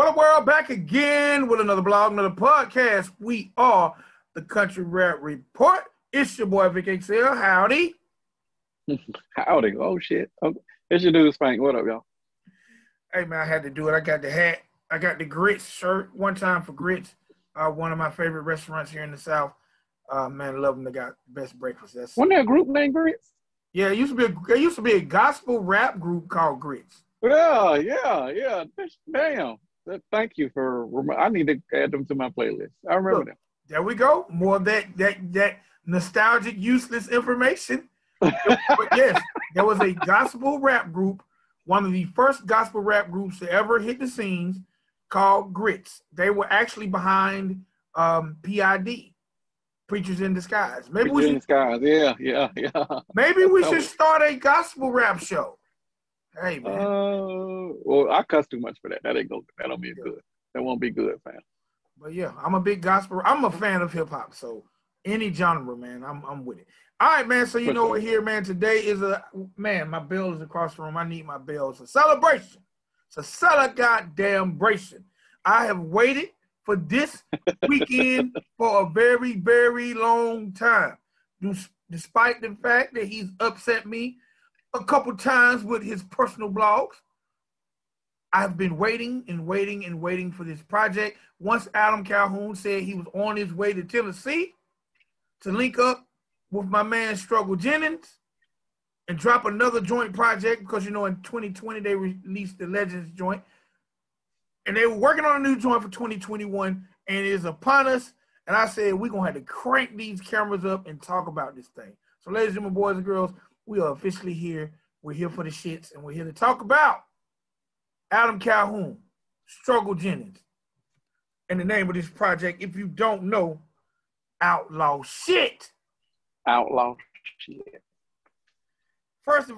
What a world, back again with another blog, another podcast. We are the Country Rap Report. It's your boy Vic XL. Howdy. Howdy. Oh shit. Oh, it's your dude Spank. What up, y'all? Hey man, I had to do it. I got the hat. I got the Grits shirt. One time for Grits, one of my favorite restaurants here in the South. Man, love them. They got the best breakfast. Wasn't there a group named Grits? Yeah, it used to be a gospel rap group called Grits. Yeah. Damn. Thank you for. I need to add them to my playlist. I remember them. There we go. More of that nostalgic, useless information. But yes, there was a gospel rap group, one of the first gospel rap groups to ever hit the scenes, called Grits. They were actually behind PID, Preachers in Disguise. Maybe Yeah. Maybe we should start a gospel rap show. Hey man. Well, I cuss too much for that. That don't be good. That won't be good, fam. But yeah, I'm a big gospel. I'm a fan of hip hop, so any genre, man, I'm with it. All right, man. So you know what here, man. Today is my bell is across the room. I need my bell. It's a celebration. It's a goddamn-bration. I have waited for this weekend for a very, very long time. Despite the fact that he's upset me a couple times with his personal blogs, I've been waiting for this project. Once Adam Calhoun said he was on his way to Tennessee to link up with my man Struggle Jennings and drop another joint project, because you know in 2020 they released the Legends joint, and they were working on a new joint for 2021, and it is upon us. And I said we're gonna have to crank these cameras up and talk about this thing. So, ladies and gentlemen, boys and girls, we are officially here. We're here for the shits, and we're here to talk about Adam Calhoun, Struggle Jennings, and the name of this project, if you don't know, Outlaw Shit. Outlaw Shit. First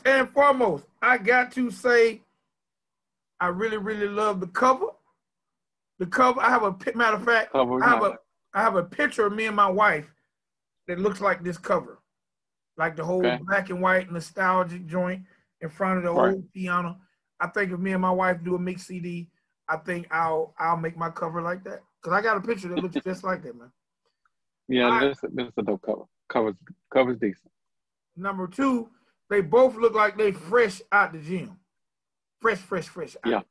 and foremost, I got to say, I really, really love the cover. The cover, I have a matter of fact, I have a picture of me and my wife that looks like this cover, like the whole black and white nostalgic joint in front of the old piano. I think if me and my wife do a mix CD, I think I'll make my cover like that, because I got a picture that looks just like that, man. Yeah, that's a dope cover. Cover's decent. Number two, they both look like they fresh out the gym. Fresh out. Yeah.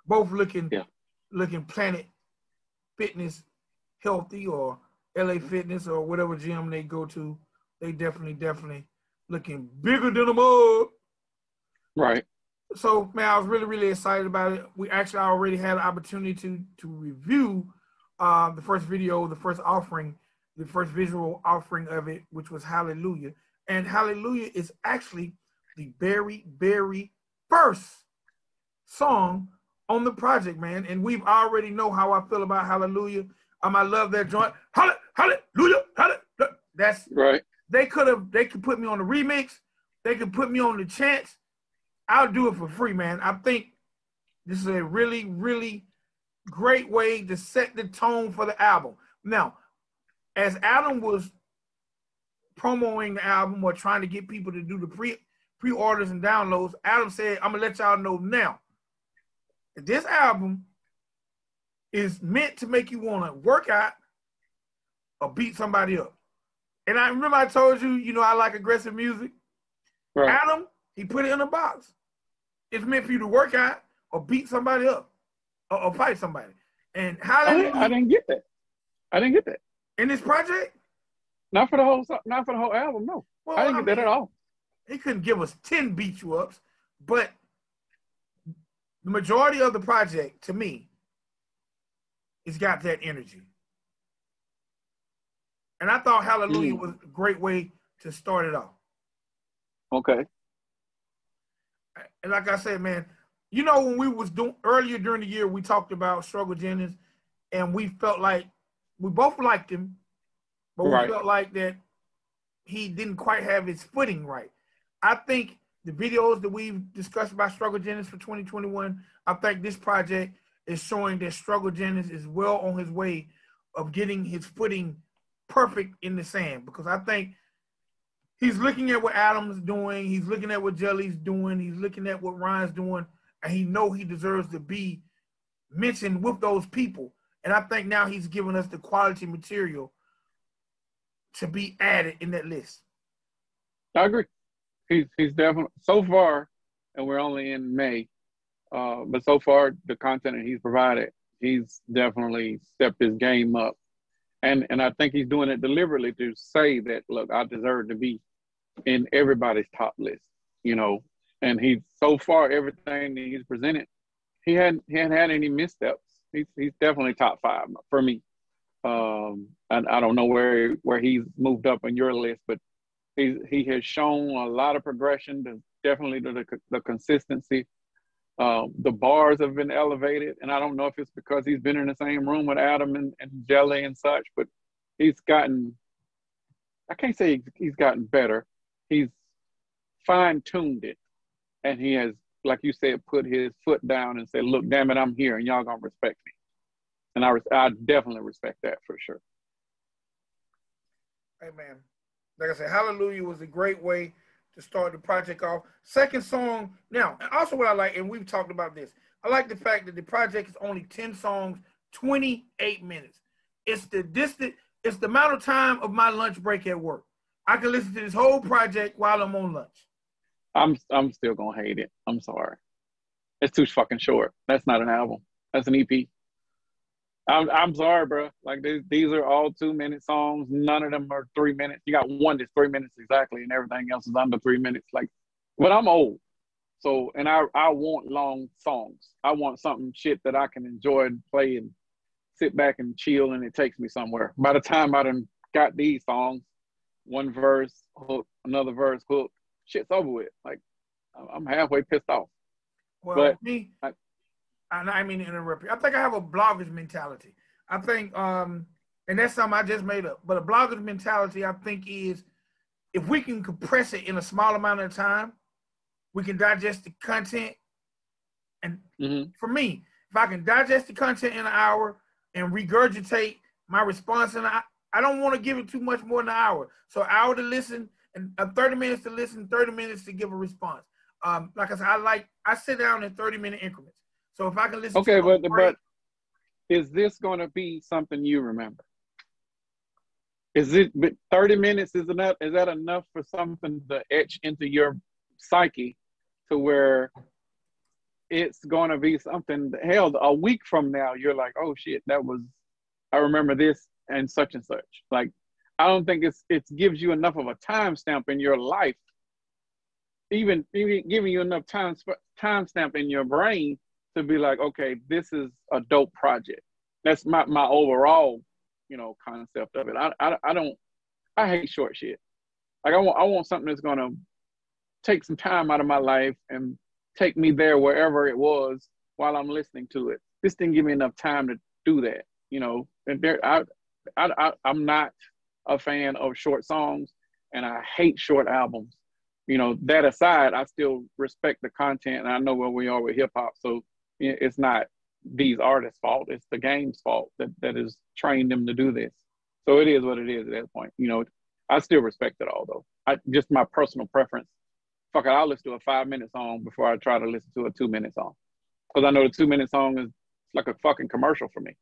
Both looking Planet Fitness healthy, or LA Fitness, or whatever gym they go to. They definitely looking bigger than a mug. Right. So, man, I was really, really excited about it. We actually already had an opportunity to review the first video, the first visual offering of it, which was Hallelujah. And Hallelujah is actually the very, very first song on the project, man. And we've already know how I feel about Hallelujah. I love that joint. Hallelujah. That's right. They could put me on the remix. They could put me on the chants. I'll do it for free, man. I think this is a really, really great way to set the tone for the album. Now, as Adam was promoting the album or trying to get people to do the pre-orders and downloads, Adam said, I'm going to let y'all know now, this album is meant to make you want to work out or beat somebody up. And I remember I told you, I like aggressive music. Right. Adam, he put it in a box. It's meant for you to work out or beat somebody up or fight somebody. And Hallelujah, I didn't get that. In this project? Not for the whole album, no. Well, I didn't get that at all. He couldn't give us 10 beat you ups, but the majority of the project, to me, it's got that energy. And I thought Hallelujah was a great way to start it off. Okay. And like I said, man, when we was doing earlier during the year, we talked about Struggle Jennings, and we felt like we both liked him, but we felt like that he didn't quite have his footing right. I think the videos that we've discussed about Struggle Jennings for 2021, I think this project is showing that Struggle Jennings is well on his way of getting his footing perfect in the sand, because I think he's looking at what Adam's doing, he's looking at what Jelly's doing, he's looking at what Ryan's doing, and he know he deserves to be mentioned with those people. And I think now he's giving us the quality material to be added in that list. I agree. He's definitely, so far, and we're only in May, but so far the content that he's provided, he's definitely stepped his game up. And I think he's doing it deliberately to say that, look, I deserve to be in everybody's top list, you know. And he's, so far, everything that he's presented, he hadn't had any missteps. He's definitely top 5 for me. I don't know where he's moved up on your list, but he has shown a lot of progression. Definitely the consistency. The bars have been elevated, and I don't know if it's because he's been in the same room with Adam and Jelly and such, but he's gotten, I can't say he's gotten better. He's fine-tuned it, and he has, like you said, put his foot down and said, look, damn it, I'm here, and y'all gonna respect me. And I definitely respect that for sure. Hey, man. Like I said, Hallelujah was a great way to start the project off. Second song, now, also what I like, and we've talked about this, I like the fact that the project is only 10 songs, 28 minutes. It's the amount of time of my lunch break at work. I can listen to this whole project while I'm on lunch. I'm still gonna hate it. I'm sorry. It's too fucking short. That's not an album. That's an EP. I'm sorry, bro. Like these are all 2-minute songs. None of them are 3 minutes. You got one that's 3 minutes exactly, and everything else is under 3 minutes. Like, but I'm old, so and I want long songs. I want something shit that I can enjoy and play and sit back and chill, and it takes me somewhere. By the time I done got these songs, one verse, hook, another verse, hook, shit's over with. Like, I'm halfway pissed off. Well, but me, I mean to interrupt you. I think I have a blogger's mentality. I think, and that's something I just made up, but a blogger's mentality, I think, is if we can compress it in a small amount of time, we can digest the content. And for me, if I can digest the content in an hour and regurgitate my response in I don't want to give it too much more than an hour. So an hour to listen and 30 minutes to listen, 30 minutes to give a response. Like I said, I sit down in 30-minute increments. So if I can listen to but is this going to be something you remember? Is it 30 minutes is enough? Is that enough for something to etch into your psyche to where it's going to be something, hell, a week from now, you're like, oh shit, I remember this and such. Like, I don't think it gives you enough of a timestamp in your life, even giving you enough timestamp in your brain to be like, okay, this is a dope project. That's my overall, concept of it. I hate short shit. Like I want something that's gonna take some time out of my life and take me there wherever it was while I'm listening to it. This didn't give me enough time to do that, And I'm not a fan of short songs, and I hate short albums. That aside, I still respect the content, and I know where we are with hip hop. So it's not these artists' fault; it's the game's fault that has trained them to do this. So it is what it is at that point. I still respect it all, though. Just my personal preference. Fuck it, I'll listen to a 5-minute song before I try to listen to a 2-minute song, because I know the 2-minute song is like a fucking commercial for me.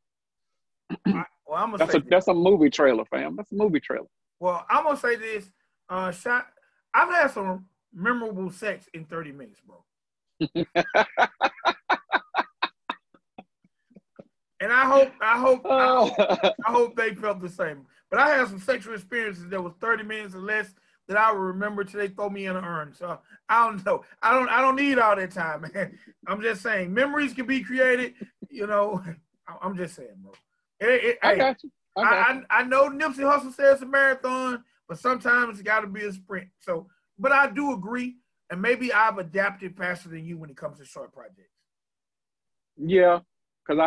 That's a movie trailer, fam. That's a movie trailer. Well, I'm gonna say this, Shxt. I've had some memorable sex in 30 minutes, bro. And I hope they felt the same. But I had some sexual experiences that was 30 minutes or less that I will remember till they throw me in an urn. So I don't know. I don't need all that time, man. I'm just saying memories can be created. I'm just saying, bro. I got you. I know Nipsey Hussle says it's a marathon, but sometimes it's got to be a sprint. So, but I do agree, and maybe I've adapted faster than you when it comes to short projects. Yeah, because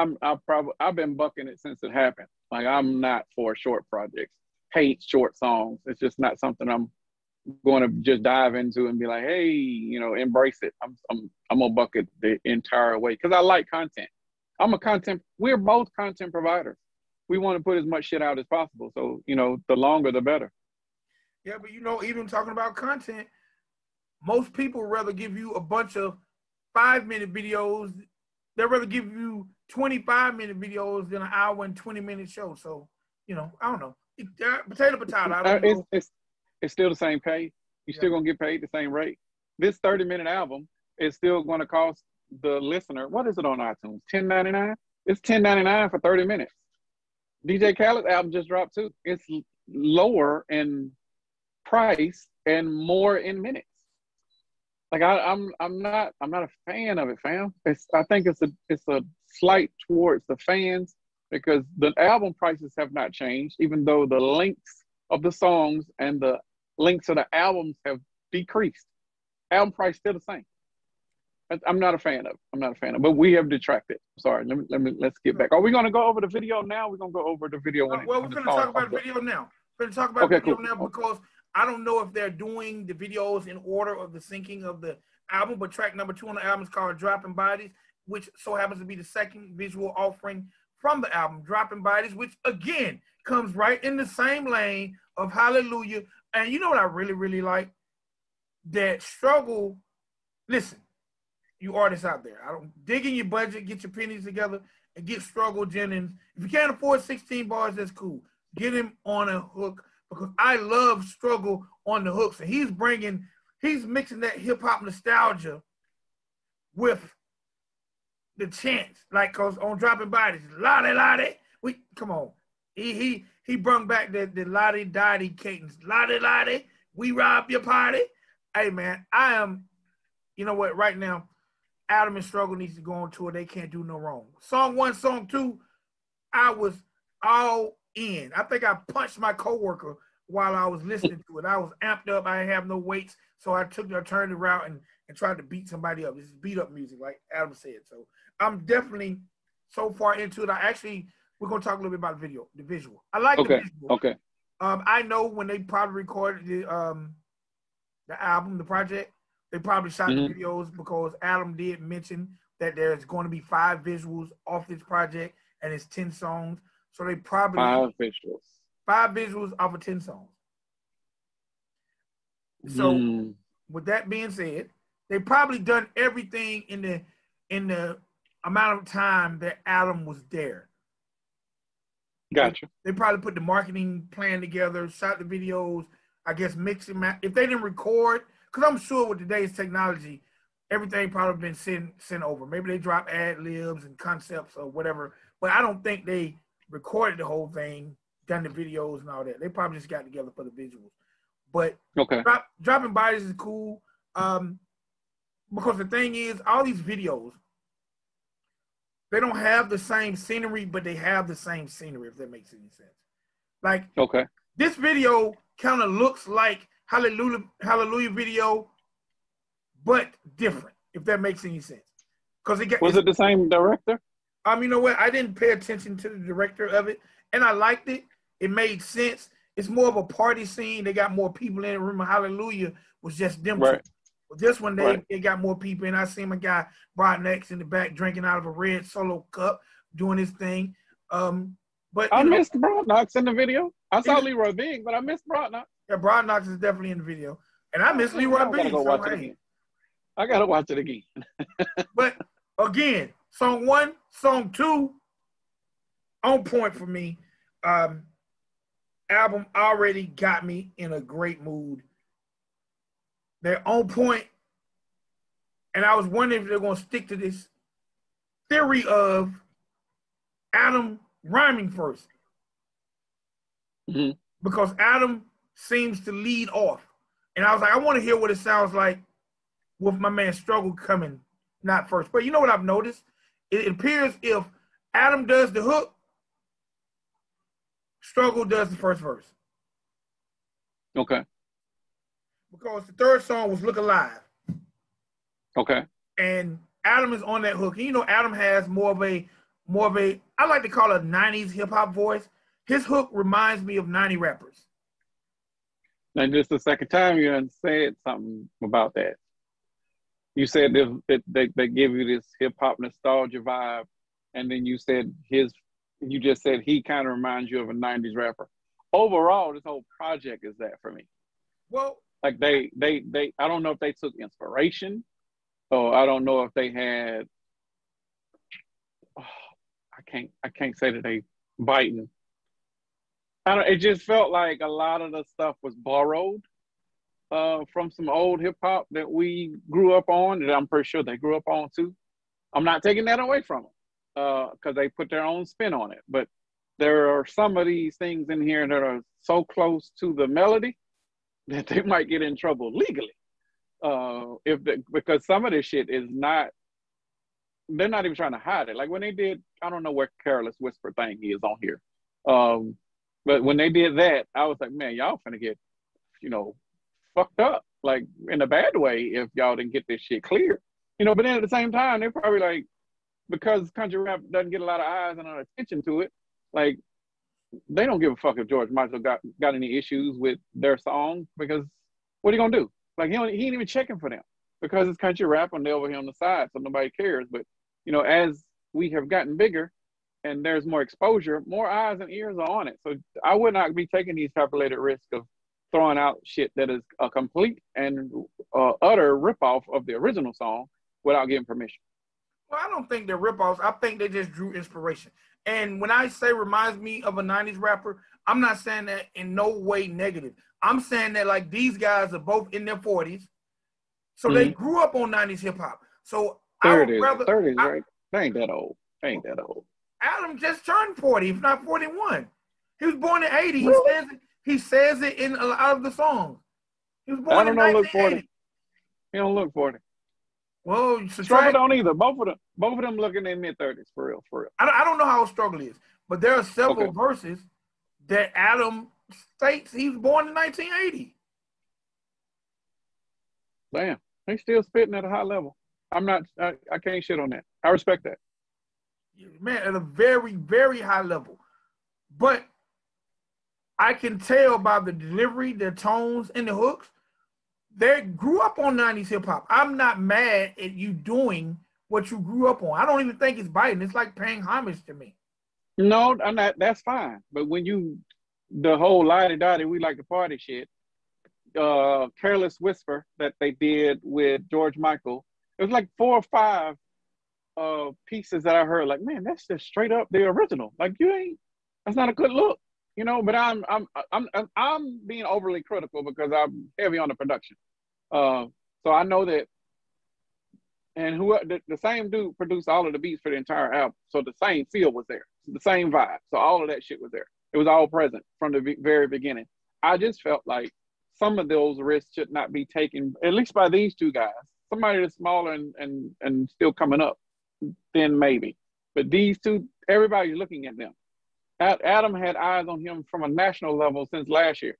I've been bucking it since it happened. Like, I'm not for short projects. Hate short songs. It's just not something I'm going to just dive into and be like, hey, embrace it. I'm gonna buck it the entire way because I like content. We're both content providers. We want to put as much shit out as possible. So, the longer, the better. Yeah, but even talking about content, most people rather give you a bunch of 5-minute videos. They'd rather give you 25-minute videos than an hour and 20-minute show. So, you know, I don't know. Potato. I don't know. It's still the same pay. You're still gonna get paid the same rate. This 30-minute album is still gonna cost the listener. What is it on iTunes? $10.99. It's $10.99 for 30 minutes. DJ Khaled's album just dropped too. It's lower in price and more in minutes. Like I'm not a fan of it, fam. I think it's a slight towards the fans because the album prices have not changed, even though the links of the songs and the links of the albums have decreased. Album price still the same. I'm not a fan of it. But we have detracted. Sorry, let's get back. Are we gonna go over the video now? We're gonna go over the video when we're gonna talk about the video now. We're gonna talk about the video now because I don't know if they're doing the videos in order of the syncing of the album, but track number 2 on the album is called Dropping Bodies, which so happens to be the second visual offering from the album, Dropping Bodies, which again comes right in the same lane of Hallelujah. And you know what I really, really like? That Struggle, listen, you artists out there, I don't dig in your budget, get your pennies together, and get Struggle Jennings. If you can't afford 16 bars, that's cool. Get him on a hook because I love Struggle on the hooks. And he's mixing that hip-hop nostalgia with the chants. Like, cause on Dropping Bodies, lottie, lottie. Come on. He brung back the lottie dottie cadence. Lottie, lottie, we rob your party. Hey man, you know what, right now, Adam and Struggle needs to go on tour. They can't do no wrong. Song 1, song 2, I was all in. I think I punched my coworker while I was listening to it. I was amped up. I didn't have no weights, so I took the alternative route and tried to beat somebody up. This is beat up music, like Adam said. So I'm definitely so far into it. We're gonna talk a little bit about the visual. I like the visual. Okay. I know when they probably recorded the album, the project, they probably shot the videos because Adam did mention that there's going to be 5 visuals off this project and it's 10 songs. So they probably 5 visuals off of 10 songs. So with that being said, they probably done everything in the amount of time that Adam was there. Gotcha. They probably put the marketing plan together, shot the videos, I guess mix them out. If they didn't record, because I'm sure with today's technology, everything probably been sent over. Maybe they drop ad libs and concepts or whatever, but I don't think they recorded the whole thing, done the videos and all that. They probably just got together for the visuals. But Dropping Bodies is cool because the thing is, all these videos, they don't have the same scenery, but they have the same scenery, if that makes any sense. Like, this video kind of looks like Hallelujah video, but different, if that makes any sense. Was it the same director? You know what? I didn't pay attention to the director of it, and I liked it. It made sense. It's more of a party scene. They got more people in the room. Hallelujah was just them two. But this one, they got more people, and I seen my guy Broadnex in the back drinking out of a red Solo cup, doing his thing. But I missed Broadnox in the video. I saw Leroy Big, but I missed Broadnox. Yeah, Broadnox is definitely in the video, and I miss Leroy Big. I gotta watch it again. But again, song 1, song 2, on point for me. Album already got me in a great mood. They're on point, and I was wondering if they're going to stick to this theory of Adam rhyming first. Because Adam seems to lead off. And I was like, I want to hear what it sounds like with my man Struggle coming not first. But you know what I've noticed? It appears if Adam does the hook, Struggle does the first verse. Okay. Because the third song was Look Alive. Okay. And Adam is on that hook. And you know, Adam has more of a, I like to call it a 90s hip hop voice. His hook reminds me of 90 rappers. And just the second time you done said something about that. You said they give you this hip hop nostalgia vibe, and then you just said he kind of reminds you of a 90s rapper. Overall, this whole project is that for me. Well, like they I don't know if they took inspiration, or I don't know if they had can't say that they biting. It just felt like a lot of the stuff was borrowed from some old hip hop that we grew up on, that I'm pretty sure they grew up on too. I'm not taking that away from them because they put their own spin on it. But there are some of these things in here that are so close to the melody that they might get in trouble legally. Because some of this shit is not, they're not even trying to hide it. Like when they did, I don't know where Careless Whisper thing is on here. But when they did that, I was like, man, y'all finna get, fucked up, like in a bad way if y'all didn't get this shit clear. But then at the same time, they're probably like, because country rap doesn't get a lot of eyes and attention to it, like they don't give a fuck if George Michael got any issues with their song, because what are you gonna do? Like he ain't even checking for them because it's country rap and they're over here on the side, so nobody cares. But as we have gotten bigger and there's more exposure, more eyes and ears are on it. So I would not be taking these calculated risks of throwing out shit that is a complete and utter ripoff of the original song without getting permission. Well, I don't think they're ripoffs. I think they just drew inspiration. And when I say reminds me of a 90s rapper, I'm not saying that in no way negative. I'm saying that like these guys are both in their 40s. So they grew up on 90s hip hop. So 30s, right? They ain't that old. They ain't that old. Adam just turned 40, if not 41. He was born in 80. Really? He says it in a lot of the songs. He was born Adam in don't 1980. look 40. He don't look 40. Well, Struggle don't either. Both of them looking in mid-30s, for real. I don't know how old Struggle is, but there are several verses that Adam states he was born in 1980. Damn, he's still spitting at a high level. I can't shit on that. I respect that. Man, at a very, very high level. But I can tell by the delivery, the tones, and the hooks, they grew up on 90s hip hop. I'm not mad at you doing what you grew up on. I don't even think it's biting. It's like paying homage to me. No, I'm not. That's fine. But when the whole lottie-dottie, we like to party shit, Careless Whisper that they did with George Michael, it was like 4 or 5 pieces that I heard, like, man, that's just straight up the original. Like, that's not a good look. But I'm being overly critical because I'm heavy on the production. So I know that, and the same dude produced all of the beats for the entire album. So the same feel was there, the same vibe. So all of that shit was there. It was all present from the very beginning. I just felt like some of those risks should not be taken, at least by these two guys. Somebody that's smaller and still coming up, then maybe. But these two, everybody's looking at them. Adam had eyes on him from a national level since last year.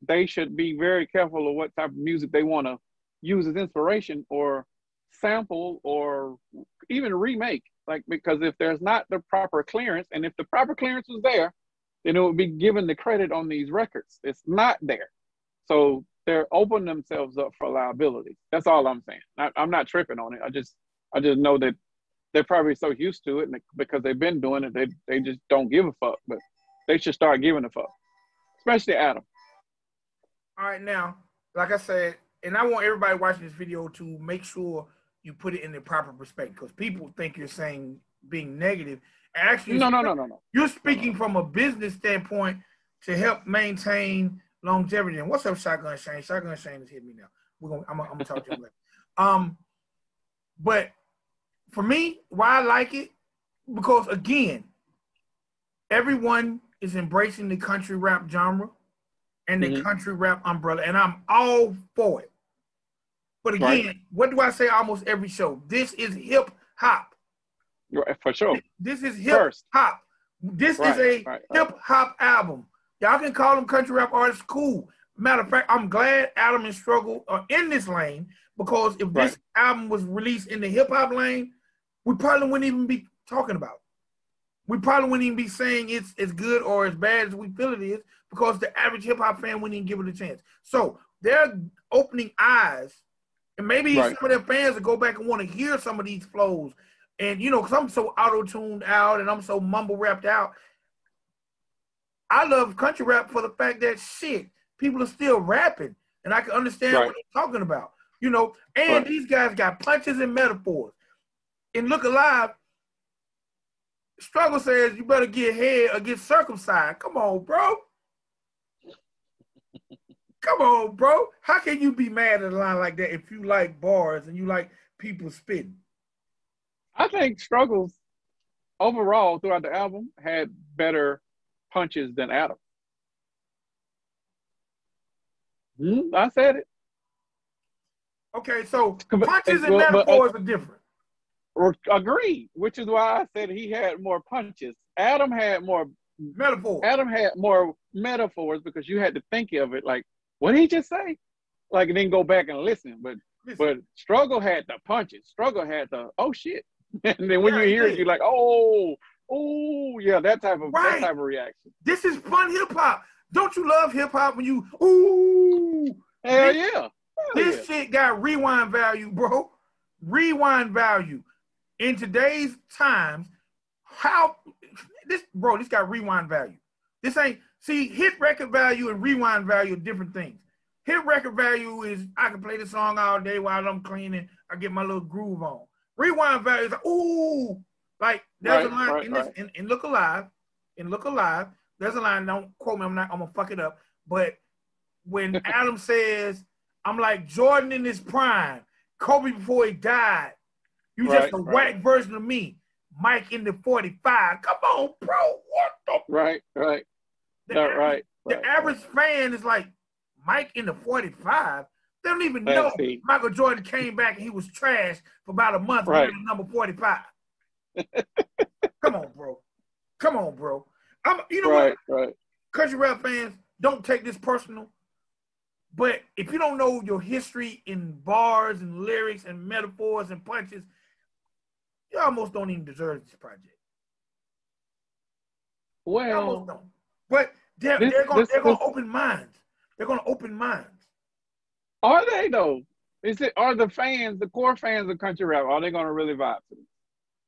They should be very careful of what type of music they want to use as inspiration or sample or even remake. Like, because if there's not the proper clearance, and if the proper clearance was there, then it would be given the credit on these records. It's not there. So they're opening themselves up for liability. That's all I'm saying. I'm not tripping on it. I just know that they're probably so used to it, and because they've been doing it, they just don't give a fuck. But they should start giving a fuck, especially Adam. All right, now, like I said, and I want everybody watching this video to make sure you put it in the proper perspective, because people think you're saying being negative. Actually, no. You're speaking from a business standpoint to help maintain longevity. And what's up, Shotgun Shane? Shotgun Shane has hit me now. I'm gonna talk to him later. But for me, why I like it, because again, everyone is embracing the country rap genre and the country rap umbrella, and I'm all for it. But again, what do I say almost every show? This is hip hop. For sure. This is hip hop. This is a hip hop album. Y'all can call them country rap artists, cool. Matter of fact, I'm glad Adam and Struggle are in this lane, because if this album was released in the hip hop lane, we probably wouldn't even be talking about it. We probably wouldn't even be saying it's as good or as bad as we feel it is, because the average hip hop fan wouldn't even give it a chance. So they're opening eyes, and maybe some of their fans will go back and want to hear some of these flows. And, because I'm so auto-tuned out and I'm so mumble-rapped out, I love country rap for the fact that, people are still rapping, and I can understand what they're talking about, and these guys got punches and metaphors. In Look Alive, Struggle says you better get head or get circumcised. Come on, bro. Come on, bro. How can you be mad at a line like that if you like bars and you like people spitting? I think Struggles overall throughout the album had better punches than Adam. I said it. Okay, so punches and metaphors are different. Agreed, which is why I said he had more punches. Adam had more metaphors. Adam had more metaphors because you had to think of it like, what did he just say? Like, and then go back and listen. But Struggle had the punches. Struggle had the, oh shit. And then when you hear it, you're like, oh, yeah, that type of reaction. This is fun hip hop. Don't you love hip hop when you ooh? Hell yeah. This shit got rewind value, bro. Rewind value. In today's times, this got rewind value. This ain't, see, hit record value and rewind value are different things. Hit record value is I can play the song all day while I'm cleaning. I get my little groove on. Rewind value is like, ooh, like there's a line in this in Look Alive. In Look Alive, there's a line, don't quote me, I'm gonna fuck it up. But when Adam says, I'm like Jordan in his prime, Kobe before he died. You just a whack version of me. Mike in the 45. Come on, bro. What the? Right. The average fan is like, Mike in the 45? They don't even know Michael Jordan came back and he was trash for about a month wearing number 45. Come on, bro. You know what? Right. Country rap fans, don't take this personal. But if you don't know your history in bars and lyrics and metaphors and punches, you almost don't even deserve this project. Well, you almost don't. But they're going to open minds. They're going to open minds. Are they though? Are the fans, the core fans of country rap, are they going to really vibe to it?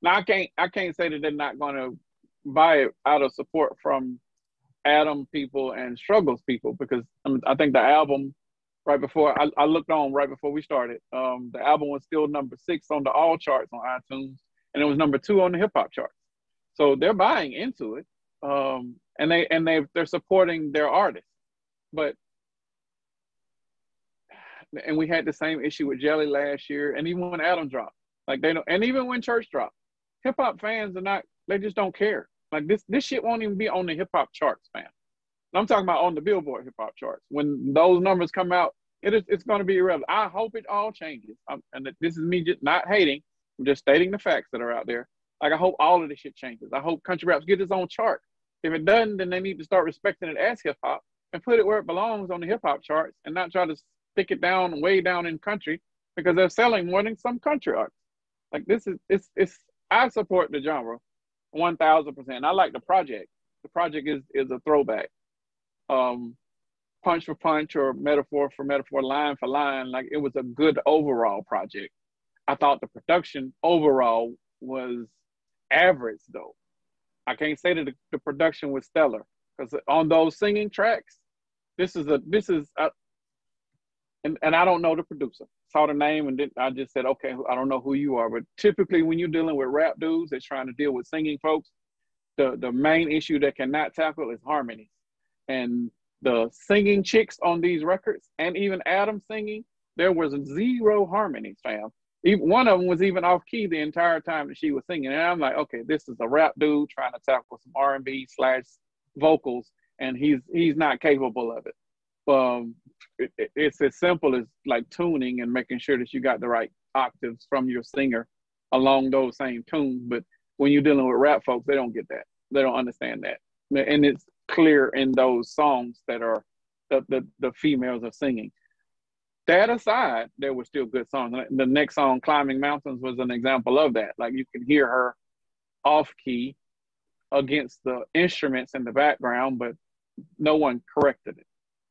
Now I can't say that they're not going to buy it out of support from Adam people and Struggles people, because I think the album right before I looked on right before we started, the album was still number 6 on the all charts on iTunes, and it was number 2 on the hip hop charts. So they're buying into it, and they're supporting their artists. And we had the same issue with Jelly last year, and even when Adam dropped, like they don't, and even when Church dropped, hip hop fans they just don't care. Like this shit won't even be on the hip hop charts, man. I'm talking about on the Billboard hip hop charts. When those numbers come out, it's going to be irrelevant. I hope it all changes. And this is me just not hating. I'm just stating the facts that are out there. Like, I hope all of this shit changes. I hope country raps get its own chart. If it doesn't, then they need to start respecting it as hip hop and put it where it belongs on the hip hop charts, and not try to stick it down way down in country because they're selling more than some country artists. Like, I support the genre 1,000%. I like the project. The project is a throwback. Punch for punch or metaphor for metaphor, line for line. Like, it was a good overall project. I thought the production overall was average, though. I can't say that the production was stellar, because on those singing tracks, and I don't know the producer. Saw the name and then I just said, okay, I don't know who you are. But typically when you're dealing with rap dudes that's trying to deal with singing folks, the main issue they cannot tackle is harmonies. And the singing chicks on these records, and even Adam singing, there was 0 harmonies, fam. Even one of them was even off key the entire time that she was singing. And I'm like, okay, this is a rap dude trying to tackle some R&B / vocals, and he's not capable of it. It's as simple as like tuning and making sure that you got the right octaves from your singer along those same tunes. But when you're dealing with rap folks, they don't get that. They don't understand that. And it's clear in those songs that are the females are singing. That aside, there were still good songs. The next song, Climbing Mountains, was an example of that. Like, you can hear her off key against the instruments in the background, but no one corrected it.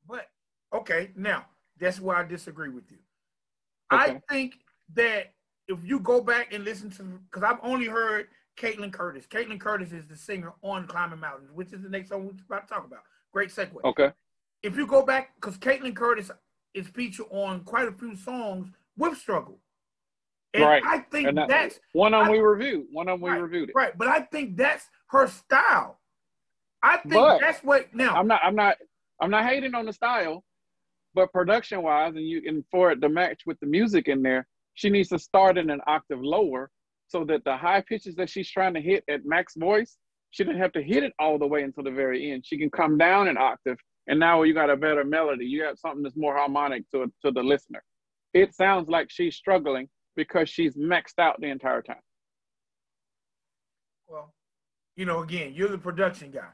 But, okay, now, that's where I disagree with you. Okay. I think that if you go back and listen to, because I've only heard Caitlyn Curtis. Caitlyn Curtis is the singer on Climbing Mountains, which is the next song we're about to talk about. Great segue. Okay. If you go back, because Caitlyn Curtis is featured on quite a few songs with Struggle. And I think and that's one of them we reviewed. One of them right, we reviewed it. Right, but I think that's her style. I think But that's what now. I'm not hating on the style, but production wise, and for it to match with the music in there, she needs to start in an octave lower so that the high pitches that she's trying to hit at max voice, she doesn't have to hit it all the way until the very end. She can come down an octave, and now you got a better melody. You have something that's more harmonic to the listener. It sounds like she's struggling because she's maxed out the entire time. Well, again, you're the production guy.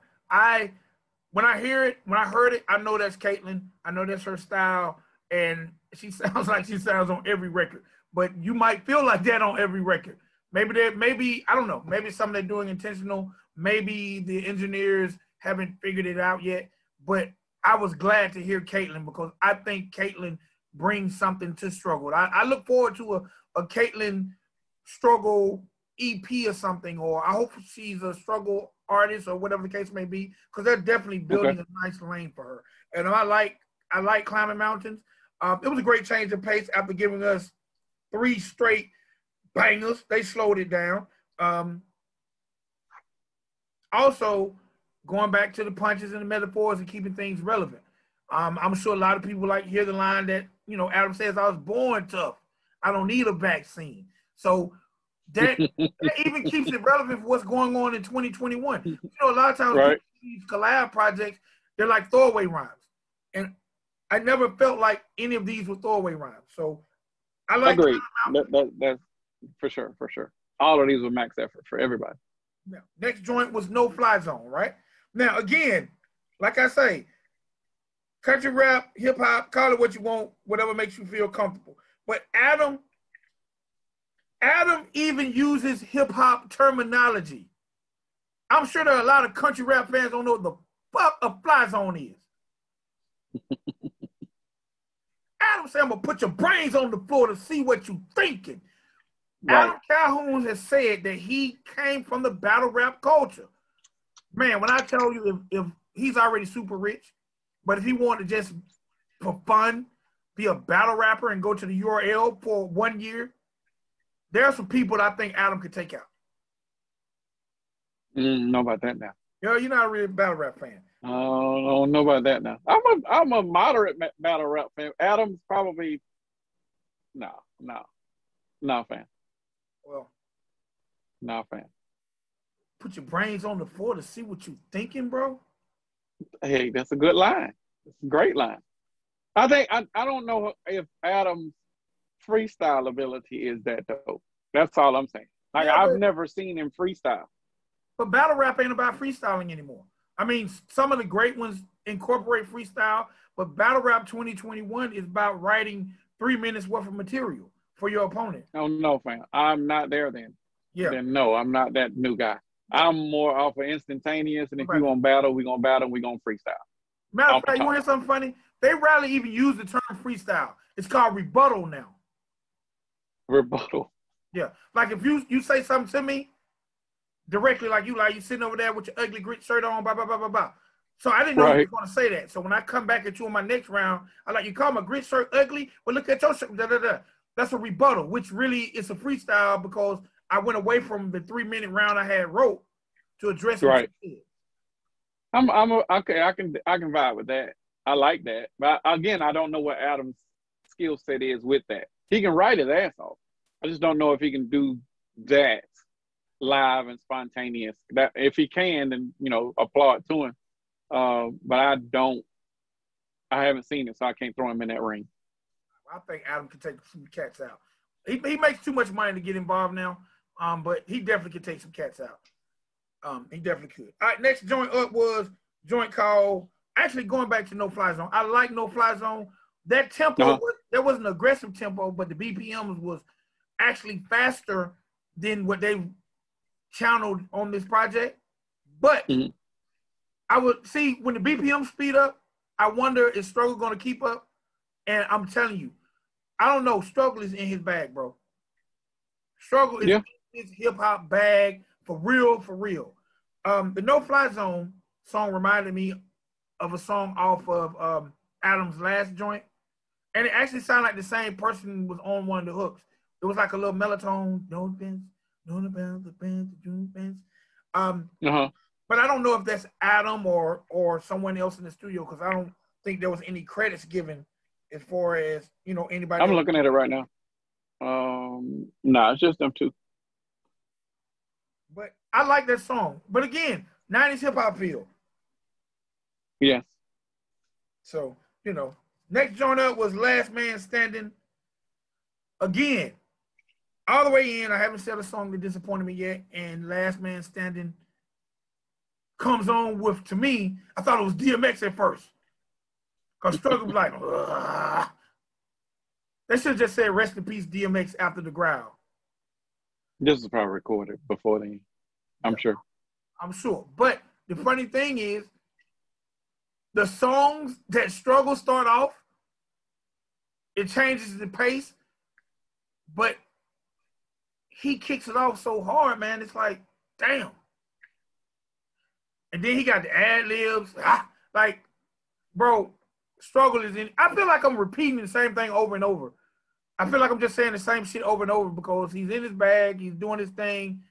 When I heard it, I know that's Caitlyn. I know that's her style, and she sounds like she sounds on every record. But you might feel like that on every record. Maybe I don't know. Maybe it's something they're doing intentional. Maybe the engineers haven't figured it out yet. But I was glad to hear Caitlyn because I think Caitlyn brings something to struggle. I look forward to a Caitlyn struggle EP or something, or I hope she's a struggle artist or whatever the case may be, because they're definitely building a nice lane for her. And I like climbing mountains. It was a great change of pace after giving us 3 straight bangers. They slowed it down. Also, going back to the punches and the metaphors and keeping things relevant. I'm sure a lot of people hear the line that, Adam says, I was born tough. I don't need a vaccine. So that even keeps it relevant for what's going on in 2021. A lot of times these collab projects, they're like throwaway rhymes. And I never felt like any of these were throwaway rhymes. So I like Agreed. That's for sure. All of these were max effort for everybody. Now, next joint was No Fly Zone, right? Now, again, like I say, country rap, hip hop, call it what you want, whatever makes you feel comfortable. But Adam even uses hip hop terminology. I'm sure there are a lot of country rap fans don't know what the fuck a fly zone is. Adam said, I'm gonna put your brains on the floor to see what you thinking. Right. Adam Calhoun has said that he came from the battle rap culture. Man, when I tell you if he's already super rich, but if he wanted to just for fun be a battle rapper and go to the URL for 1 year, there are some people that I think Adam could take out. Know about that now. You're not really a battle rap fan. I don't know about that now. I'm a moderate battle rap fan. Adam's probably no fan. Well, no fan. Put your brains on the floor to see what you thinking, bro. Hey, that's a good line. It's a great line. I think I don't know if Adam's freestyle ability is that dope. That's all I'm saying. I've never seen him freestyle. But battle rap ain't about freestyling anymore. I mean, some of the great ones incorporate freestyle, but battle rap 2021 is about writing 3 minutes worth of material for your opponent. Oh no, fam. I'm not there then. Yeah. Then no, I'm not that new guy. I'm more off of instantaneous, and if you want battle, we're going to battle, we're going to freestyle. Matter of fact, you want to hear something funny? They rarely even use the term freestyle. It's called rebuttal now. Rebuttal. Yeah. Like if you say something to me directly, like you sitting over there with your ugly grit shirt on, blah, blah, blah, blah, blah. So I didn't know you were going to say that. So when I come back at you in my next round, I you call my grit shirt ugly? Well, look at your shirt, da, da, da. That's a rebuttal, which really is a freestyle because I went away from the 3-minute round I had wrote to address what you said. Okay. I can vibe with that. I like that, but again, I don't know what Adam's skill set is with that. He can write his ass off. I just don't know if he can do that live and spontaneous. That if he can, then applaud to him. But I haven't seen it, so I can't throw him in that ring. I think Adam could take some cats out. He makes too much money to get involved now, but he definitely could take some cats out. He definitely could. All right, next joint up was joint called, actually going back to No Fly Zone. I like No Fly Zone. That tempo, there was an aggressive tempo, but the BPMs was actually faster than what they channeled on this project. But I would see when the BPM speed up, I wonder is Struggle going to keep up? And I'm telling you, I don't know. Struggle is in his bag, bro. Struggle is in his hip hop bag for real, for real. The No Fly Zone song reminded me of a song off of Adam's last joint. And it actually sounded like the same person was on one of the hooks. It was like a little melatonin. No offense, no about the band, the fence. But I don't know if that's Adam or someone else in the studio because I don't think there was any credits given as far as anybody. I'm looking at it right now. Nah, it's just them two. But I like that song. But again, 90s hip hop feel. Yes. So, next joint up was Last Man Standing. Again, all the way in, I haven't said a song that disappointed me yet. And Last Man Standing comes on with, to me, I thought it was DMX at first. Because Struggle was like, ugh. They should have just said rest in peace DMX after the growl. This is probably recorded before then. I'm sure. I'm sure. But the funny thing is, the songs that Struggle start off, it changes the pace, but he kicks it off so hard, man. It's like, damn. And then he got the ad-libs. Like, bro, Struggle is in. I feel like I'm repeating the same thing over and over. I feel like I'm just saying the same shit over and over because he's in his bag. He's doing his thing.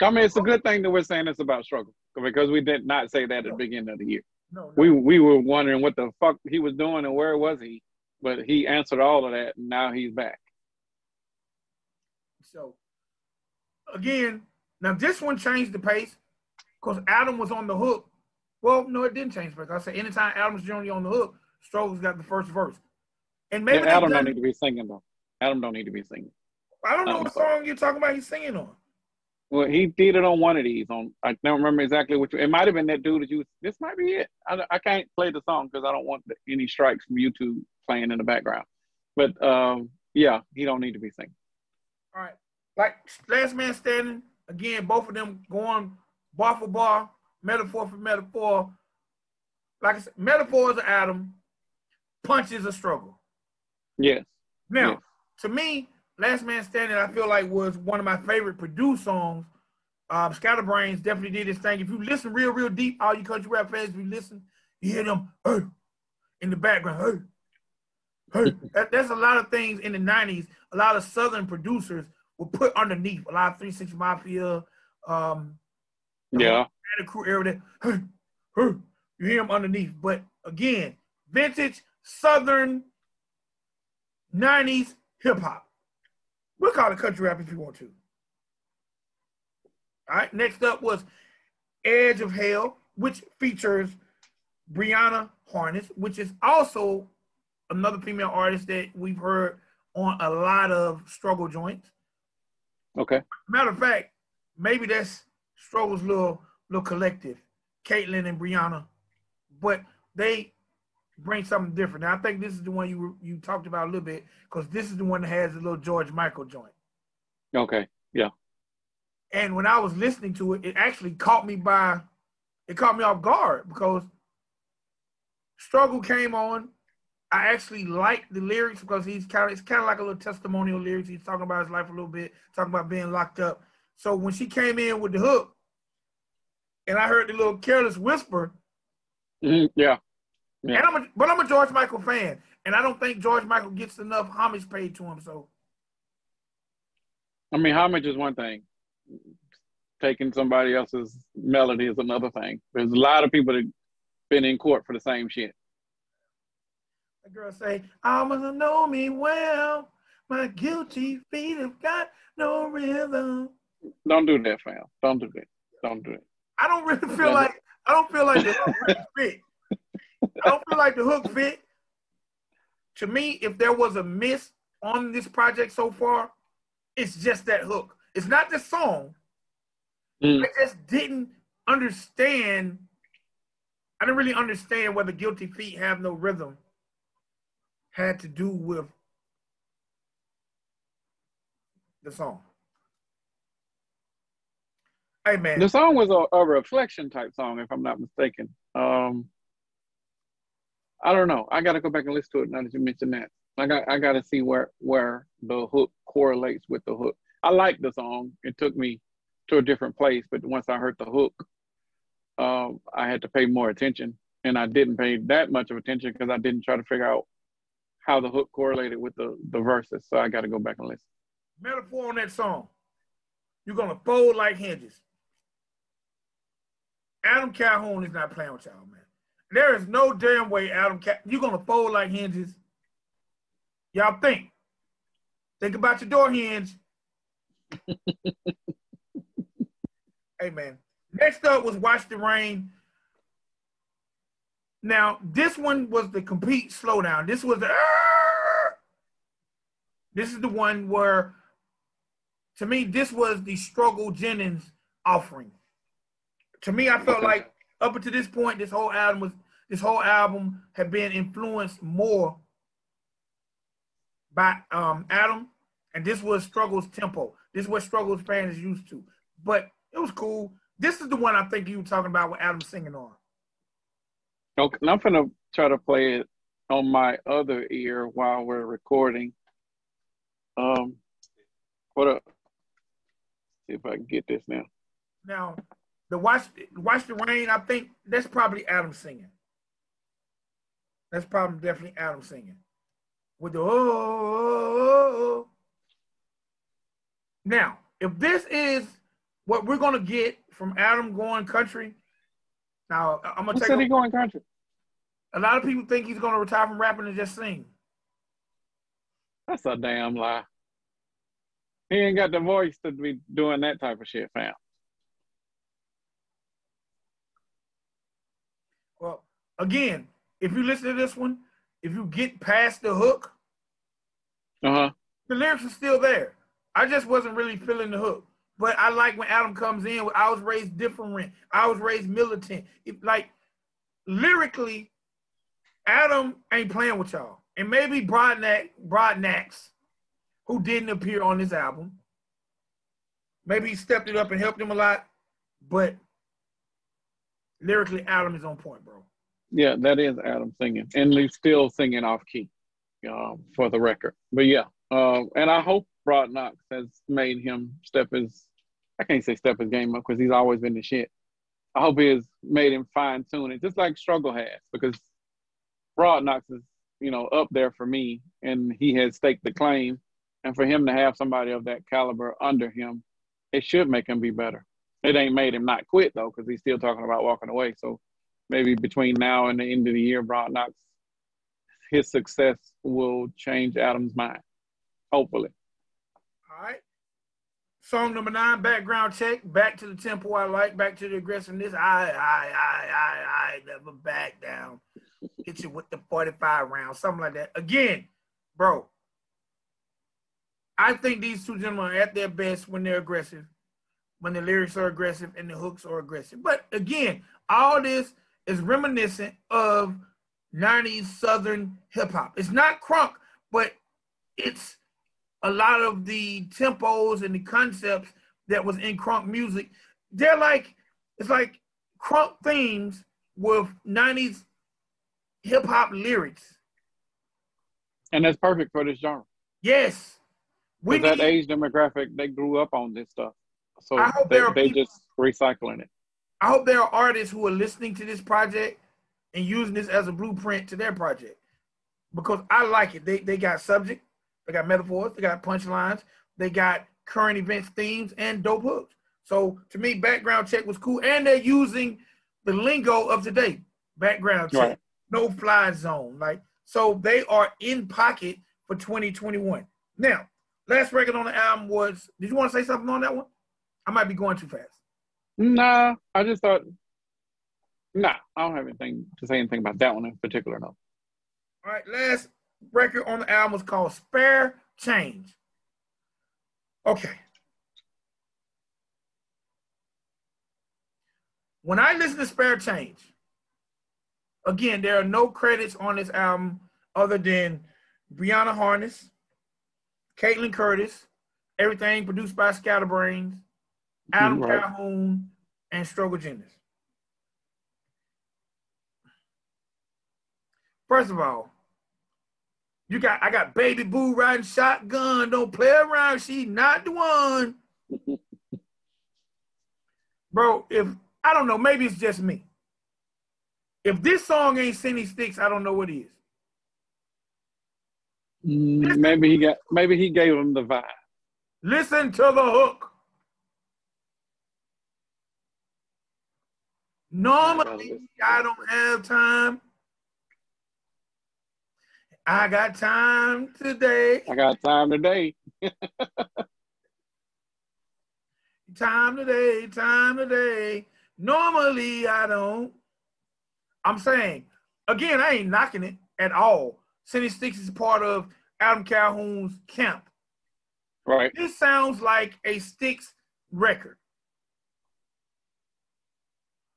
I mean, it's a good thing that we're saying this about Struggle because we did not say that at the beginning of the year. No. We were wondering what the fuck he was doing and where was he, but he answered all of that, and now he's back. So, again, now this one changed the pace because Adam was on the hook. Well, no, it didn't change the pace. I said anytime Adam's Jr. on the hook, Struggle's got the first verse. And maybe Adam don't need to be singing, though. Adam don't need to be singing. I don't know what song you're talking about he's singing on. Well, he did it on one of these. I don't remember exactly which. It might have been that dude that you. This might be it. I can't play the song because I don't want any strikes from YouTube playing in the background. But yeah, he don't need to be singing. All right, like Last Man Standing. Again, both of them going bar for bar, metaphor for metaphor. Like I said, metaphor is an Adam, punch is a Struggle. Yes. Now, to me, Last Man Standing, I feel like was one of my favorite produced songs. Scatterbrains definitely did his thing. If you listen real deep, all you country rap fans, if you listen, you hear them in the background. There's a lot of things in the 90s, a lot of Southern producers were put underneath. A lot of 3-6 Mafia, the crew area that, you hear them underneath. But again, vintage Southern 90s hip-hop. We'll call it country rap if you want to. All right, next up was Edge of Hell, which features Brianna Harness, which is also another female artist that we've heard on a lot of Struggle joints. Okay. Matter of fact, maybe that's Struggle's little collective, Caitlyn and Brianna, but they bring something different. Now, I think this is the one you talked about a little bit because this is the one that has a little George Michael joint. Okay, yeah. And when I was listening to it, it actually caught me off guard because Struggle came on. I actually liked the lyrics because it's kind of like a little testimonial lyrics. He's talking about his life a little bit, talking about being locked up. So when she came in with the hook, and I heard the little careless whisper, yeah. And I'm a George Michael fan, and I don't think George Michael gets enough homage paid to him. So, I mean, homage is one thing. Taking somebody else's melody is another thing. There's a lot of people that been in court for the same shit. The girl say, "I must know me well. My guilty feet have got no rhythm." Don't do that, fam. Don't do that. Don't do it. I don't feel like the hook really fit. I don't feel like the hook fit. To me, if there was a miss on this project so far, it's just that hook. It's not the song. I just didn't understand. I didn't really understand whether Guilty Feet Have No Rhythm had to do with the song. Hey, man. The song was a reflection type song, if I'm not mistaken. I don't know. I got to go back and listen to it now that you mentioned that. I got to see where the hook correlates with the hook. I like the song. It took me to a different place, but once I heard the hook, I had to pay more attention, and I didn't pay that much of attention because I didn't try to figure out how the hook correlated with the verses. So I got to go back and listen. Metaphor on that song. You're going to fold like hinges. Adam Calhoun is not playing with y'all, man. There is no damn way you're going to fold like hinges. Y'all think. Think about your door hinge. Hey, man. Next up was Watch the Rain. Now, this one was the complete slowdown. This was the... This is the one where, to me, this was the Struggle Jennings offering. To me, I felt like up until this point, this whole album had been influenced more by Adam, and this was Struggle's tempo. This is what Struggle's fans is used to. But it was cool. This is the one I think you were talking about with Adam singing on. Okay, and I'm gonna try to play it on my other ear while we're recording. What up? See if I can get this now. Now, the Watch the Rain, I think that's probably Adam singing. That's probably definitely Adam singing. With the oh. Now, if this is what we're gonna get from Adam going country, now I'm gonna Who said he going country? A lot of people think he's gonna retire from rapping and just sing. That's a damn lie. He ain't got the voice to be doing that type of shit, fam. Well, again, if you listen to this one, if you get past the hook, the lyrics are still there. I just wasn't really feeling the hook. But I like when Adam comes in with I was raised different. I was raised militant. Lyrically, Adam ain't playing with y'all. And maybe Broadnax, who didn't appear on this album, maybe he stepped it up and helped him a lot. But lyrically, Adam is on point, bro. Yeah, that is Adam singing. And he's still singing off key, for the record. But yeah, and I hope Broadnax has made him step his game up because he's always been the shit. I hope he has made him fine tune it, just like Struggle has, because Broadnax is, up there for me, and he has staked the claim. And for him to have somebody of that caliber under him, it should make him be better. It ain't made him not quit, though, because he's still talking about walking away. So maybe between now and the end of the year, Broadnax, his success will change Adam's mind, hopefully. All right. Song number 9, Background Check. Back to the tempo I like, back to the aggressiveness. I never back down. Hit you with the 45 round, something like that. Again, bro, I think these two gentlemen are at their best when they're aggressive, when the lyrics are aggressive and the hooks are aggressive. But again, all this is reminiscent of 90s Southern hip hop. It's not crunk, but it's a lot of the tempos and the concepts that was in crunk music. It's like crunk themes with 90s hip hop lyrics. And that's perfect for this genre. Yes. With that age demographic, they grew up on this stuff. So I hope they just recycling it. I hope there are artists who are listening to this project and using this as a blueprint to their project. Because I like it. They got subject, they got metaphors, they got punchlines, they got current events themes and dope hooks. So to me, Background Check was cool. And they're using the lingo of today. Background check, right. No fly zone. So they are in pocket for 2021. Now, last record on the album was, did you want to say something on that one? I might be going too fast. Nah, I just thought, I don't have anything to say anything about that one in particular, no. All right, last record on the album was called Spare Change. Okay. When I listen to Spare Change, again, there are no credits on this album other than Brianna Harness, Caitlyn Curtis, everything produced by Scatterbrains, Adam Calhoun, and Struggle Jennings. First of all, I got Baby Boo riding shotgun. Don't play around. She not the one. Bro, I don't know, maybe it's just me. If this song ain't Cindy Sticks, I don't know what is. Maybe he gave him the vibe. Listen to the hook. Normally, I don't have time. I got time today. I got time today. Time today, time today. Normally, I don't. I'm saying, again, I ain't knocking it at all. Cindy Sticks is part of Adam Calhoun's camp. Right. This sounds like a Sticks record.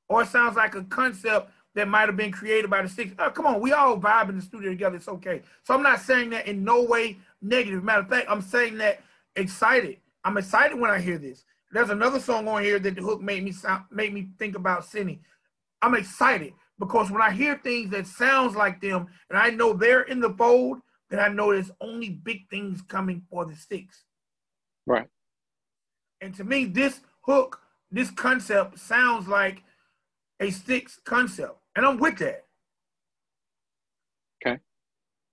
Or it sounds like a concept that might have been created by the Sticks. Oh, come on, we all vibe in the studio together. It's okay. So I'm not saying that in no way negative. Matter of fact, I'm saying that excited. I'm excited when I hear this. There's another song on here that the hook made me think about Cindy. I'm excited because when I hear things that sounds like them and I know they're in the fold, then I know there's only big things coming for the Sticks. Right. And to me, this hook, this concept sounds like a Sticks concept. And I'm with that. Okay.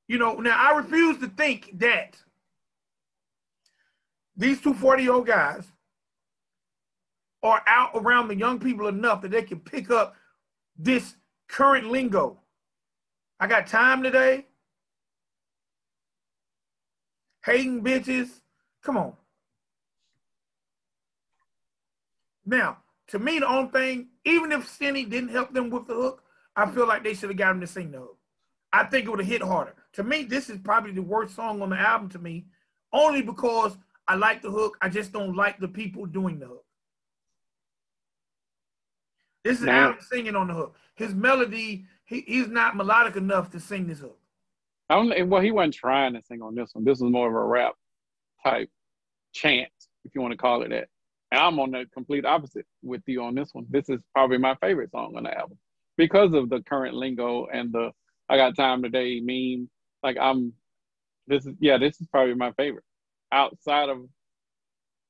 You know, now I refuse to think that these two 40-year-old guys are out around the young people enough that they can pick up this current lingo. I got time today. Hating bitches. Come on. Now, to me, the only thing, even if Cindy didn't help them with the hook, I feel like they should have got him to sing the hook. I think it would have hit harder. To me, this is probably the worst song on the album to me, only because I like the hook. I just don't like the people doing the hook. This is Adam singing on the hook. His melody, he's not melodic enough to sing this hook. Well, he wasn't trying to sing on this one. This was more of a rap type chant, if you want to call it that. And I'm on the complete opposite with you on this one. This is probably my favorite song on the album because of the current lingo and the I got time today meme. Like this is probably my favorite. Outside of,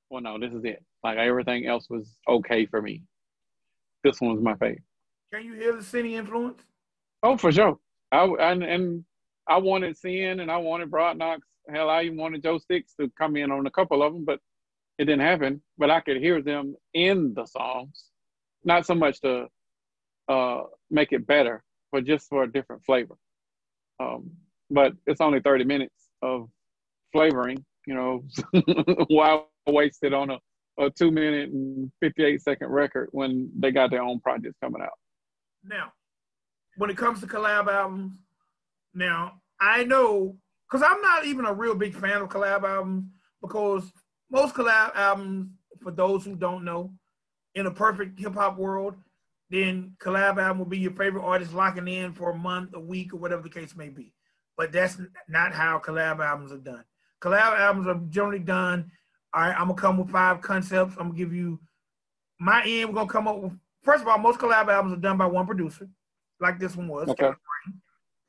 well, no, this is it. Like everything else was okay for me. This one was my favorite. Can you hear the Cindy influence? Oh, for sure. I wanted Sin and I wanted Broad Knox. Hell, I even wanted Joe Sticks to come in on a couple of them, but it didn't happen. But I could hear them in the songs. Not so much to make it better, but just for a different flavor. But it's only 30 minutes of flavoring, you know, why waste it on a 2-minute and 58-second record when they got their own projects coming out. Now, when it comes to collab albums, now I know, because I'm not even a real big fan of collab albums, because most collab albums, for those who don't know, in a perfect hip-hop world, then collab album will be your favorite artist locking in for a month, a week, or whatever the case may be. But that's not how collab albums are done. Collab albums are generally done, all right, I'm going to come with 5 concepts. I'm going to give you my end. We're going to come up with, first of all, most collab albums are done by one producer, like this one was. Okay.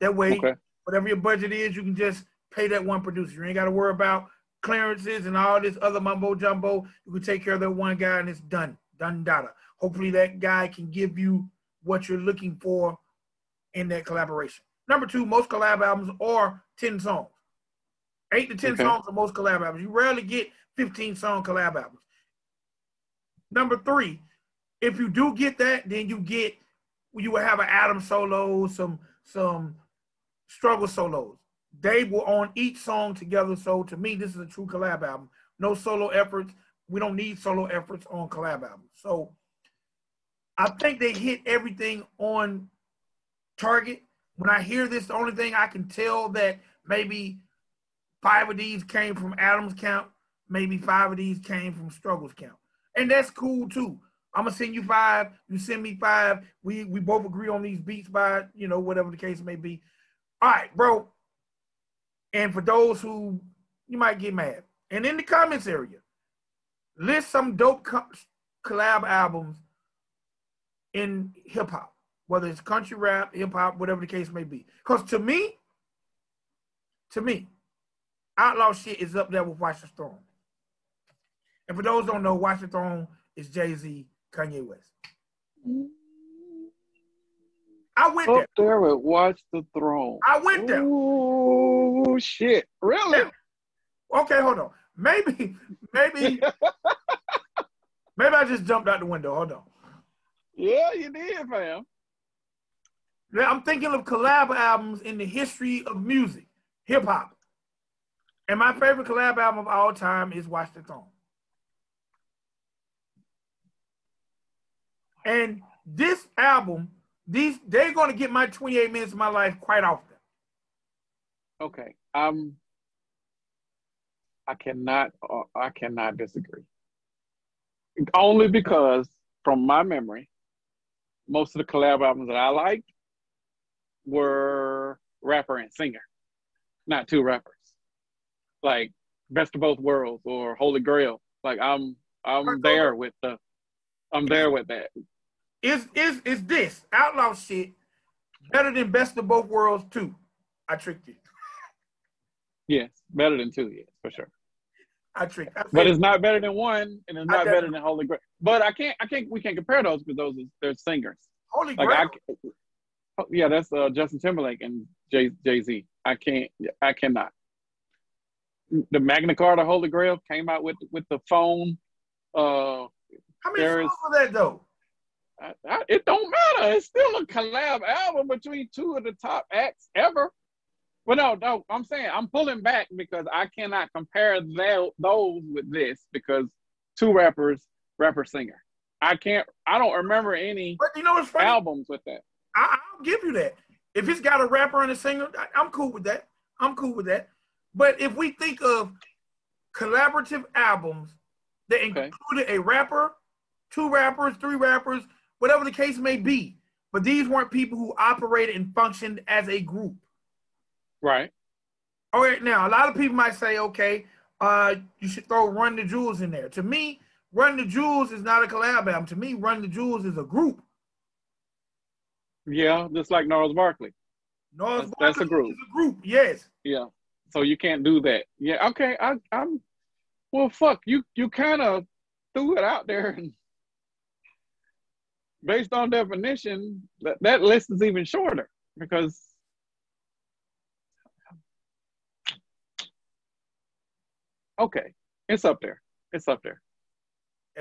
That way, whatever your budget is, you can just pay that one producer. You ain't got to worry about clearances and all this other mumbo jumbo. You can take care of that one guy and it's done. Done data. Hopefully that guy can give you what you're looking for in that collaboration. Number 2, most collab albums are 10 songs. 8 to 10 songs are most collab albums. You rarely get 15-song collab albums. Number 3, if you do get that, then you will have an Adam solo, some struggle solos. They were on each song together. So to me, this is a true collab album. No solo efforts. We don't need solo efforts on collab albums. So I think they hit everything on target. When I hear this, the only thing I can tell that maybe 5 of these came from Adam's camp, maybe 5 of these came from Struggle's camp. And that's cool too. I'm gonna send you 5, you send me 5. We both agree on these beats by, you know, whatever the case may be. All right, bro. And for those who, you might get mad. And in the comments area, list some dope collab albums in hip hop, whether it's country rap, hip hop, whatever the case may be. Because to me, Outlaw shit is up there with Watch the Throne. And for those who don't know, Watch the Throne is Jay-Z, Kanye West. I went Up there. there with Watch the Throne. I went there. Oh shit! Really? Yeah. Okay, hold on. Maybe I just jumped out the window. Hold on. Yeah, you did, fam. Now, I'm thinking of collab albums in the history of music, hip hop. And my favorite collab album of all time is Watch the Throne. And this album, they're going to get my 28 minutes of my life quite often. Okay. I cannot disagree. Only because from my memory, most of the collab albums that I liked were rapper and singer, not two rappers. Like Best of Both Worlds or Holy Grail. Like I'm there with that. Is this Outlaw shit better than Best of Both Worlds 2? I tricked you. Yes, better than 2, yes, for sure. I tricked. But it's not better than 1, and it's not better than Holy Grail. But we can't compare those because they're singers. Holy Grail. Yeah, that's Justin Timberlake and Jay-Z. I cannot. The Magna Carta Holy Grail came out with the phone. How many songs was that though? It don't matter. It's still a collab album between two of the top acts ever. But no, I'm saying I'm pulling back because I cannot compare those with this because two rapper singer. I don't remember any but you know what's funny? Albums with that. I'll give you that. If it's got a rapper and a singer, I'm cool with that. But if we think of collaborative albums that included a rapper, 2 rappers, 3 rappers, whatever the case may be, but these weren't people who operated and functioned as a group. Right. All right, now, a lot of people might say, okay, you should throw Run the Jewels in there. To me, Run the Jewels is not a collab album. To me, Run the Jewels is a group. Yeah, just like Gnarls Barkley. That's a group. Is a group, yes. Yeah. So you can't do that. Yeah, okay. I'm well fuck. You kind of threw it out there and based on definition, that list is even shorter because okay, it's up there. It's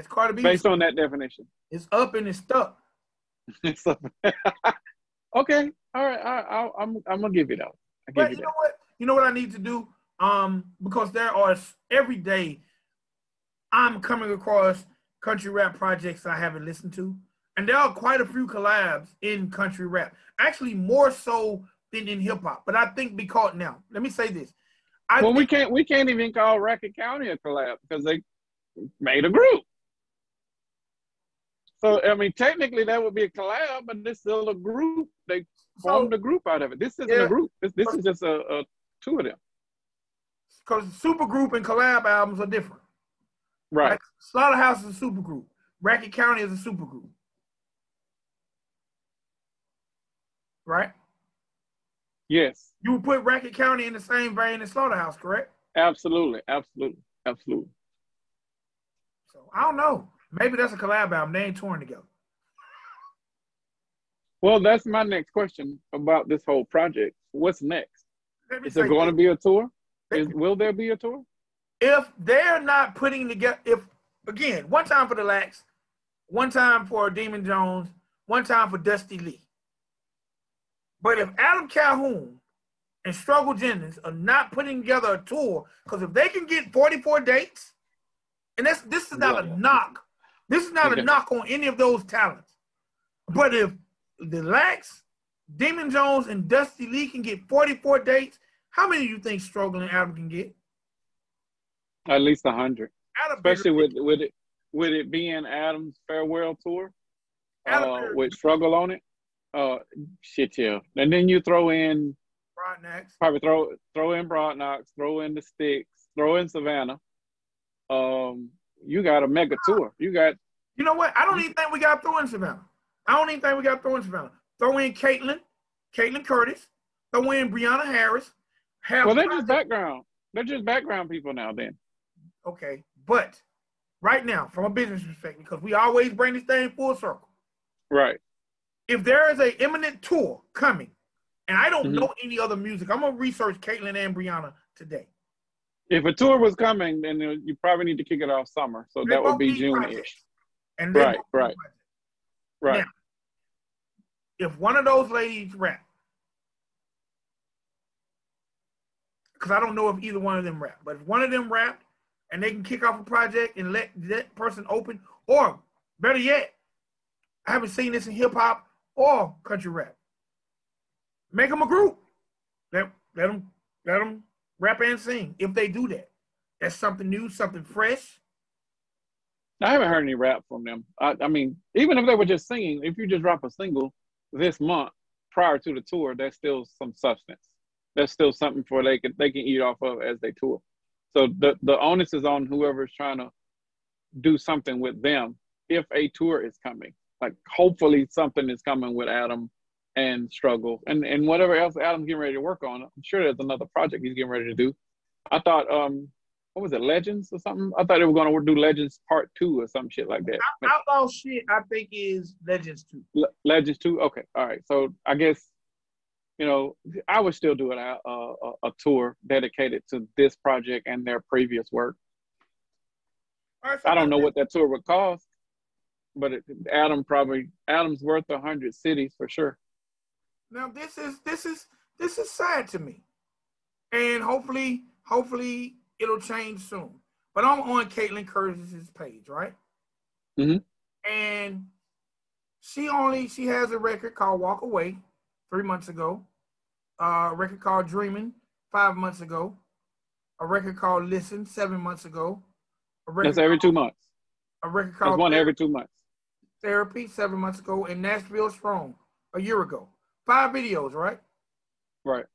Cardi B. Based on that definition. It's up and it's stuck. It's up. Okay, all right. I'm gonna give you that. But you know what? You know what I need to do? Because there are every day I'm coming across country rap projects I haven't listened to. And there are quite a few collabs in country rap. Actually, more so than in hip hop. But I think because now, let me say this. We can't even call Racket County a collab because they made a group. So I mean, technically that would be a collab, but it's still a group. They formed a group out of it. This isn't a group. This is just a 2 of them. Because super group and collab albums are different. Right. Like Slaughterhouse is a super group. Racket County is a super group. Right? Yes. You would put Racket County in the same vein as Slaughterhouse, correct? Absolutely. So I don't know. Maybe that's a collab album. They ain't touring together. Well, that's my next question about this whole project. What's next? Is there going to be a tour? Will there be a tour? If they're not putting together, again, one time for the Lax, one time for Demon Jones, one time for Dusty Lee. But if Adam Calhoun and Struggle Jennings are not putting together a tour, because if they can get 44 dates, and this is not a knock. This is not a knock on any of those talents. But if the Lax, Demon Jones, and Dusty Lee can get 44 dates, how many do you think Struggle and Adam can get? At least 100. Especially with it being Adam's farewell tour, with Struggle on it. Shit, yeah. And then you throw in Broadnax. Probably throw in Broadnax, throw in the Sticks, throw in Savannah. You got a mega tour. You know what? I don't even think we got to throw in Savannah. Throw in Caitlyn Curtis. Throw in Breonna Harris. Well, they're just background. They're just background people now. Then. Okay, but right now, from a business perspective, because we always bring this thing full circle. Right. if there is an imminent tour coming, and I don't Mm-hmm. know any other music, I'm gonna research Caitlyn and Brianna today. If a tour was coming, then you probably need to kick it off summer. So They that would both be need June-ish. projects, and they Right, both need right, projects. right. Now, if one of those ladies rap, because I don't know if either one of them rap, but if one of them rap and they can kick off a project and let that person open, or better yet, I haven't seen this in hip hop or country rap. Make them a group. Let them rap and sing. If they do that, that's something new, something fresh. I haven't heard any rap from them. I mean, even if they were just singing, if you just drop a single this month prior to the tour, that's still some substance. That's still something for they can eat off of as they tour. So the onus is on whoever's trying to do something with them if a tour is coming. Like hopefully something is coming with Adam and Struggle and whatever else Adam's getting ready to work on. I'm sure there's another project he's getting ready to do. I thought what was it, Legends or something? I thought they were going to do Legends Part 2 or some shit like that. Outlaw shit, I think, is Legends 2. Legends 2? Okay, all right. So I guess, you know, I would still do a tour dedicated to this project and their previous work. All right, so I don't know what that tour would cost, but Adam's worth 100 cities for sure. Now this is sad to me, and hopefully it'll change soon. But I'm on Caitlyn Curtis's page, right? Mm-hmm. And she has a record called Walk Away 3 months ago, a record called Dreaming 5 months ago, a record called Listen 7 months ago. That's every 2 months. A record called That's one every 2 months. Therapy 7 months ago, and Nashville Strong a year ago. 5 videos, right? Right.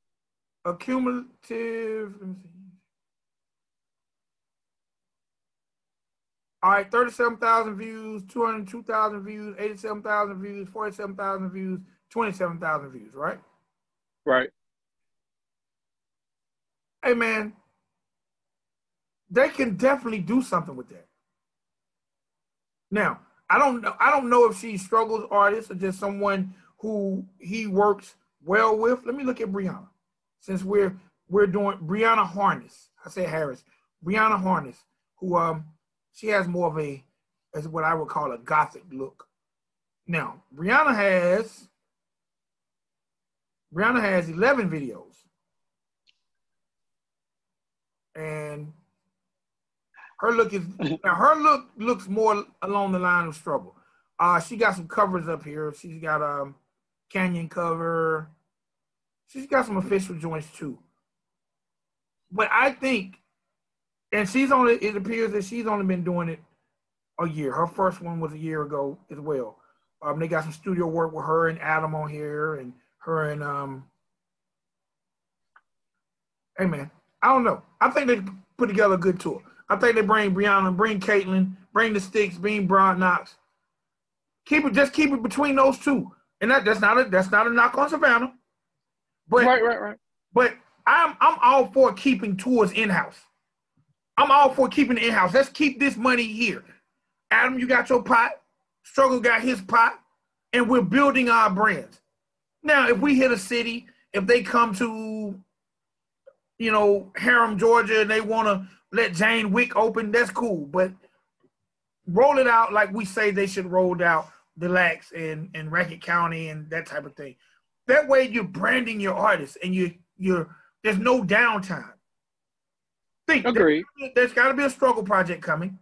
A cumulative, let me see. All right, 37,000 views, 202,000 views, 87,000 views, 47,000 views, 27,000 views, right? Right. Hey, man, they can definitely do something with that. Now, I don't know if she struggles artist or just someone who he works well with. Let me look at Brianna. Since we're doing Brianna Harness. I say Harris. Brianna Harness, who she has more of as what I would call a gothic look. Now, Brianna has 11 videos. And her look looks more along the line of struggle. She got some covers up here. She's got a Canyon cover. She's got some official joints too. But I think, and it appears that she's only been doing it a year. Her first one was a year ago as well. They got some studio work with her and Adam on here, and her and hey man, I don't know. I think they put together a good tour. I think they bring Brianna, bring Caitlyn, bring the Sticks, bring Broad Knox. Keep it between those two. And that's not a knock on Savannah. But Right. But I'm all for keeping tours in-house. I'm all for keeping it in-house. Let's keep this money here. Adam, you got your pot. Struggle got his pot. And we're building our brands. Now, if we hit a city, if they come to, Harlem, Georgia, and they want to let Jane Wick open, that's cool. But roll it out like we say they should roll out Deluxe and Racket County and that type of thing. That way you're branding your artists and you're there's no downtime. Agreed. There's got to be a struggle project coming.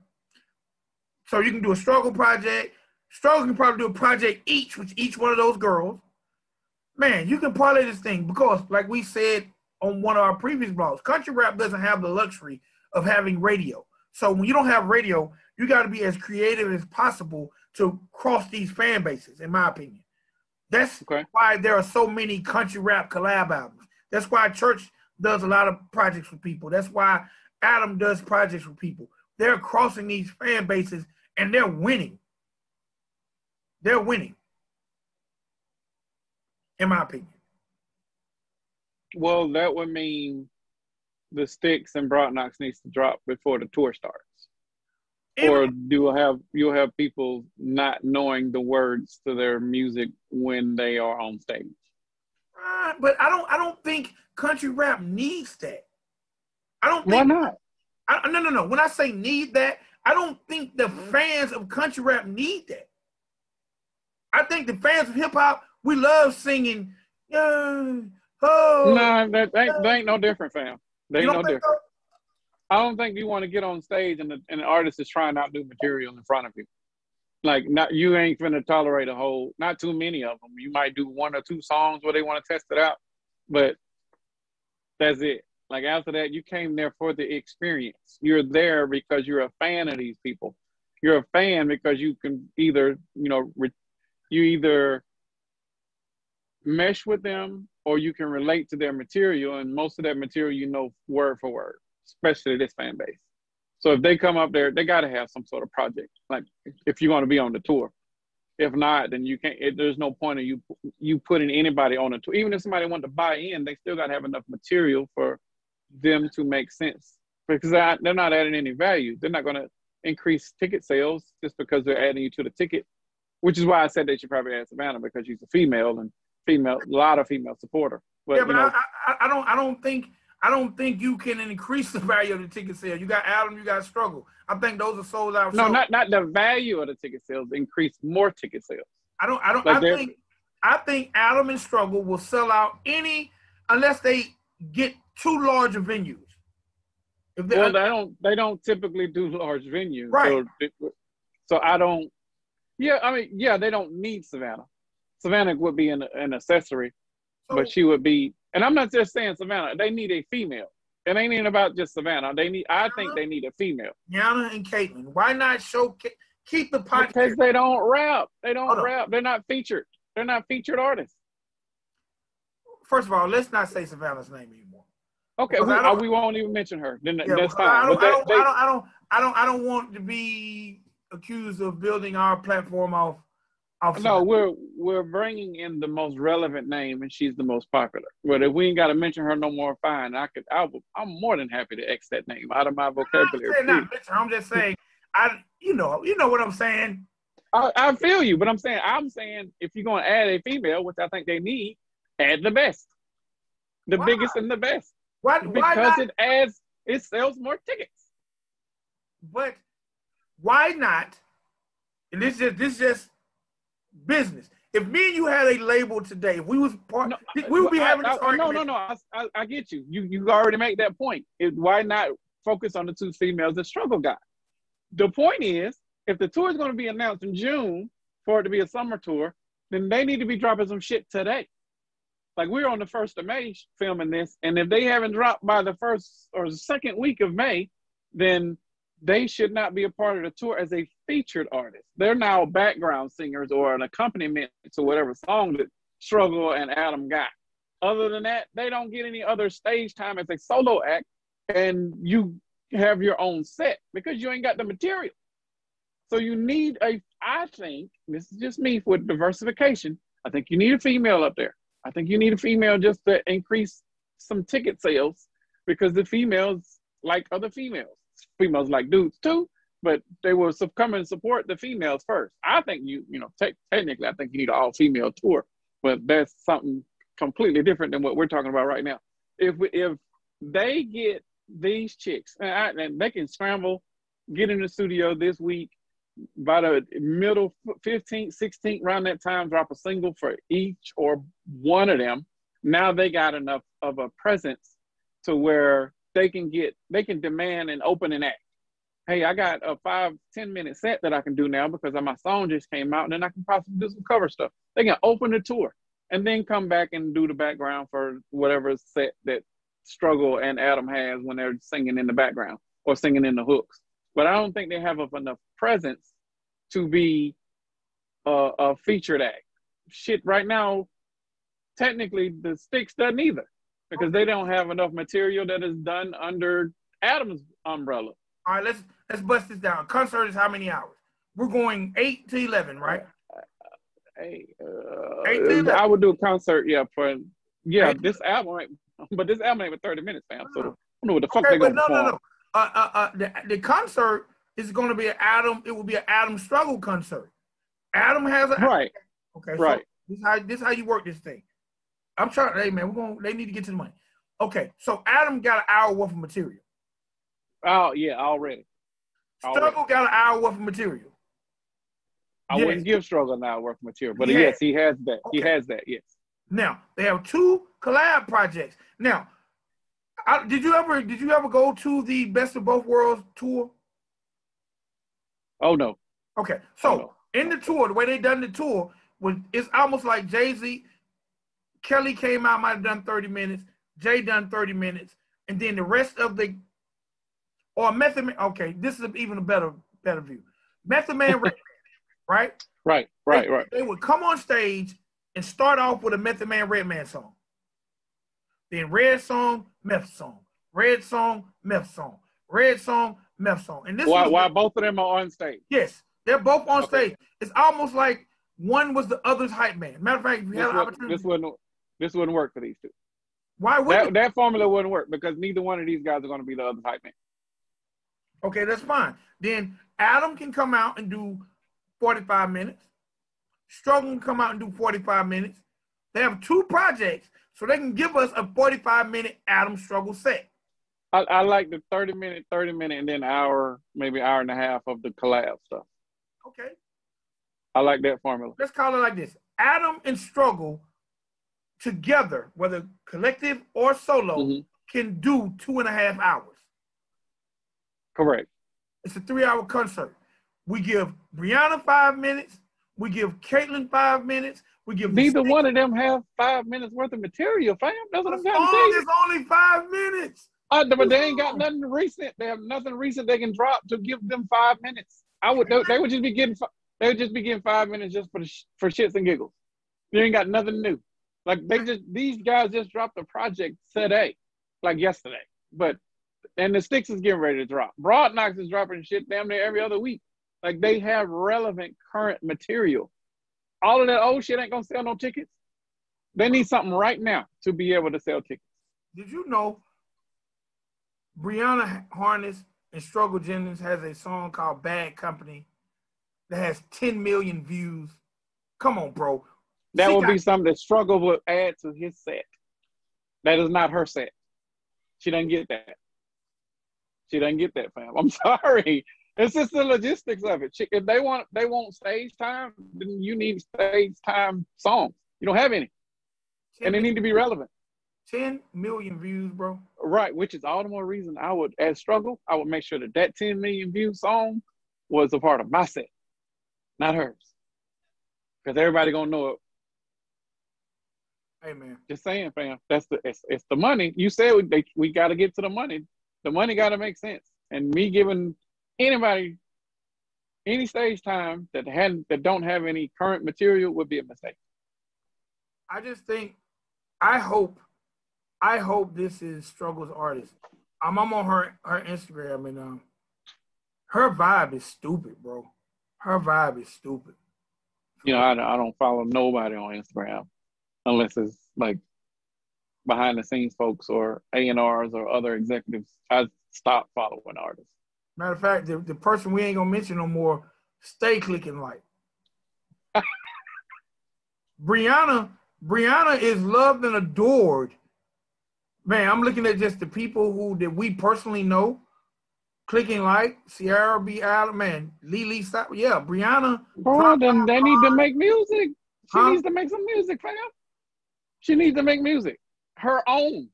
So you can do a struggle project. Struggle can probably do a project with each one of those girls. Man, you can parlay this thing because, like we said on one of our previous blogs, country rap doesn't have the luxury of having radio. So when you don't have radio, you got to be as creative as possible to cross these fan bases, in my opinion. That's why there are so many country rap collab albums. That's why Church does a lot of projects with people. That's why Adam does projects with people. They're crossing these fan bases and they're winning. They're winning, in my opinion. Well, that would mean the Sticks and Broad Knox needs to drop before the tour starts. Or you'll have people not knowing the words to their music when they are on stage. But I don't think country rap needs that. I don't think. Why not? No. When I say need that, I don't think the fans of country rap need that. I think the fans of hip hop, we love singing. No, that ain't no different, fam. They ain't no different. So? I don't think you want to get on stage and an artist is trying out new material in front of you. Like, you ain't finna tolerate not too many of them. You might do 1 or 2 songs where they want to test it out, but that's it. Like, after that, you came there for the experience. You're there because you're a fan of these people. You're a fan because you can either, you either mesh with them or you can relate to their material, and most of that material word for word, especially this fan base. So if they come up there, they got to have some sort of project, like if you're going to be on the tour. If not, then you can't. There's no point of you putting anybody on a tour. Even if somebody wanted to buy in, they still got to have enough material for them to make sense, because they're not adding any value. They're not going to increase ticket sales just because they're adding you to the ticket, which is why I said they should probably add Savannah, because she's a female and a lot of female supporter. But, yeah, but I don't think you can increase the value of the ticket sale. You got Adam, you got Struggle. I think those are sold out. No, not the value of the ticket sales. Increase more ticket sales. I think Adam and Struggle will sell out unless they get too large of venues. They don't typically do large venues. Right. So I don't. Yeah, I mean, yeah, they don't need Savannah. Savannah would be an accessory, but she would be. And I'm not just saying Savannah. They need a female. It ain't even about just Savannah. I think they need a female. Yana and Caitlyn. Why not keep the podcast? Because they don't rap. They don't rap. They're not featured. They're not featured artists. First of all, let's not say Savannah's name anymore. Okay, we won't even mention her. Then that's fine. I don't want to be accused of building our platform off. No, we're bringing in the most relevant name, and she's the most popular. But if we ain't got to mention her no more, fine. I'm more than happy to X that name out of my vocabulary. I'm just saying, you know what I'm saying. I feel you, but I'm saying if you're going to add a female, which I think they need, add the best, the biggest and the best. Why because it sells more tickets. But why not? And this just business. If me and you had a label today, if we was part, we would be having this argument. No. I get you. You already made that point. Why not focus on the 2 females that Struggle got? The point is, if the tour is going to be announced in June for it to be a summer tour, then they need to be dropping some shit today. Like, we're on the 1st of May filming this, and if they haven't dropped by the 1st or 2nd week of May, then they should not be a part of the tour as a featured artist. They're now background singers or an accompaniment to whatever song that Struggle and Adam got. Other than that, they don't get any other stage time as a solo act, and you have your own set because you ain't got the material. So you need I think, this is just me with diversification, I think you need a female up there. I think you need a female just to increase some ticket sales, because the females like other females. Females like dudes too, but they will come and support the females first. I think technically, I think you need an all-female tour, but that's something completely different than what we're talking about right now. If they get these chicks, and they can scramble, get in the studio this week, by the middle 15th, 16th, around that time, drop a single for each or one of them. Now they got enough of a presence to where they can demand an opening act. Hey, I got a 5-10 minute set that I can do now because my song just came out, and then I can possibly do some cover stuff. They can open the tour and then come back and do the background for whatever set that Struggle and Adam has when they're singing in the background or singing in the hooks. But I don't think they have enough presence to be a featured act. Shit, right now, technically, the Sticks doesn't either, because they don't have enough material that is done under Adam's umbrella. All right, let's bust this down. Concert is how many hours? We're going 8 to 11, right? 8 to 11. I would do a concert, this album ain't, but this album ain't with 30 minutes, fam. So I don't know what the fuck they gonna perform. No. The concert it's going to be an Adam. It will be an Adam struggle concert. Adam has a right. Okay, right. So this how you work this thing. I'm trying. Hey man, they need to get to the money. Okay, so Adam got an hour worth of material. Oh yeah, already. Struggle got an hour worth of material. I wouldn't give Struggle an hour worth of material, but yes, he has that. Okay. He has that. Yes. Now they have 2 collab projects. Now, did you ever go to the Best of Both Worlds tour? Oh no. Okay, so in the tour, the way they done the tour it's almost like Jay-Z. Kelly came out, might have done 30 minutes. Jay done 30 minutes, and then the rest of Method Man. Okay, this is even a better view. Method Man, right? Right. They would come on stage and start off with a Method Man, Redman song. Then Red song, Meth song. Red song, Meth song. Red song, Meth song. And this why both of them are on stage? Yes, they're both on stage. It's almost like one was the other's hype man. Matter of fact, if you had an opportunity, this wouldn't work for these 2. Why wouldn't that formula wouldn't work because neither one of these guys are going to be the other hype man. Okay, that's fine. Then Adam can come out and do 45 minutes. Struggle can come out and do 45 minutes. They have 2 projects, so they can give us a 45-minute Adam Struggle set. I like the 30-minute, and then hour, maybe hour and a half of the collab stuff. Okay. I like that formula. Let's call it like this. Adam and Struggle together, whether collective or solo, can do 2.5 hours. Correct. It's a 3-hour concert. We give Brianna 5 minutes. We give Caitlyn 5 minutes. We give neither one of them have 5 minutes worth of material, fam. That's what I'm trying to say. It's only 5 minutes. But they ain't got nothing recent. They have nothing recent they can drop to give them 5 minutes. They would just be getting 5 minutes just for shits and giggles. They ain't got nothing new. Like these guys just dropped a project today, like yesterday. And the Sticks is getting ready to drop. Broad Knox is dropping shit damn near every other week. Like they have relevant current material. All of that old shit ain't gonna sell no tickets. They need something right now to be able to sell tickets. Did you know Brianna Harness and Struggle Jennings has a song called Bad Company that has 10 million views? Come on, bro. That would be something that Struggle would add to his set. That is not her set. She doesn't get that. She doesn't get that, fam. I'm sorry. It's just the logistics of it. If they want stage time, then you need stage time songs. You don't have any. And they need to be relevant. 10 million views, bro. Right, which is all the more reason I would, as Struggle, I would make sure that 10 million view song was a part of my set, not hers. Because everybody gonna know it. Hey, man. Just saying, fam. It's the money. You said we got to get to the money. The money got to make sense. And me giving anybody any stage time that don't have any current material would be a mistake. I just think, I hope this is Struggle's artist. I'm on her Instagram, and her vibe is stupid, bro. Her vibe is stupid. I don't follow nobody on Instagram unless it's like behind the scenes folks or A&Rs or other executives. I stopped following artists. Matter of fact, the person we ain't gonna mention no more, stay clicking like. Brianna is loved and adored. Man, I'm looking at just the people that we personally know. Clicking like Sierra B. Allen, man, Lily, yeah, Brianna. Bro, then they need to make music. She needs to make some music, fam. She needs to make music, her own,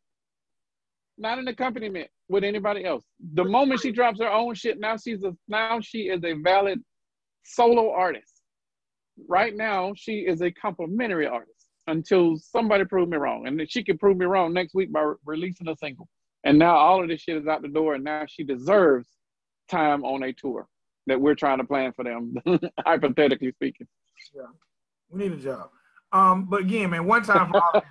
not an accompaniment with anybody else. The moment she drops her own shit, now she is a valid solo artist. Right now, she is a complimentary artist until somebody proves me wrong, and then she can prove me wrong next week by releasing a single. And now all of this shit is out the door, and now she deserves time on a tour that we're trying to plan for them, hypothetically speaking. Yeah, we need a job. But again, man, one time for all,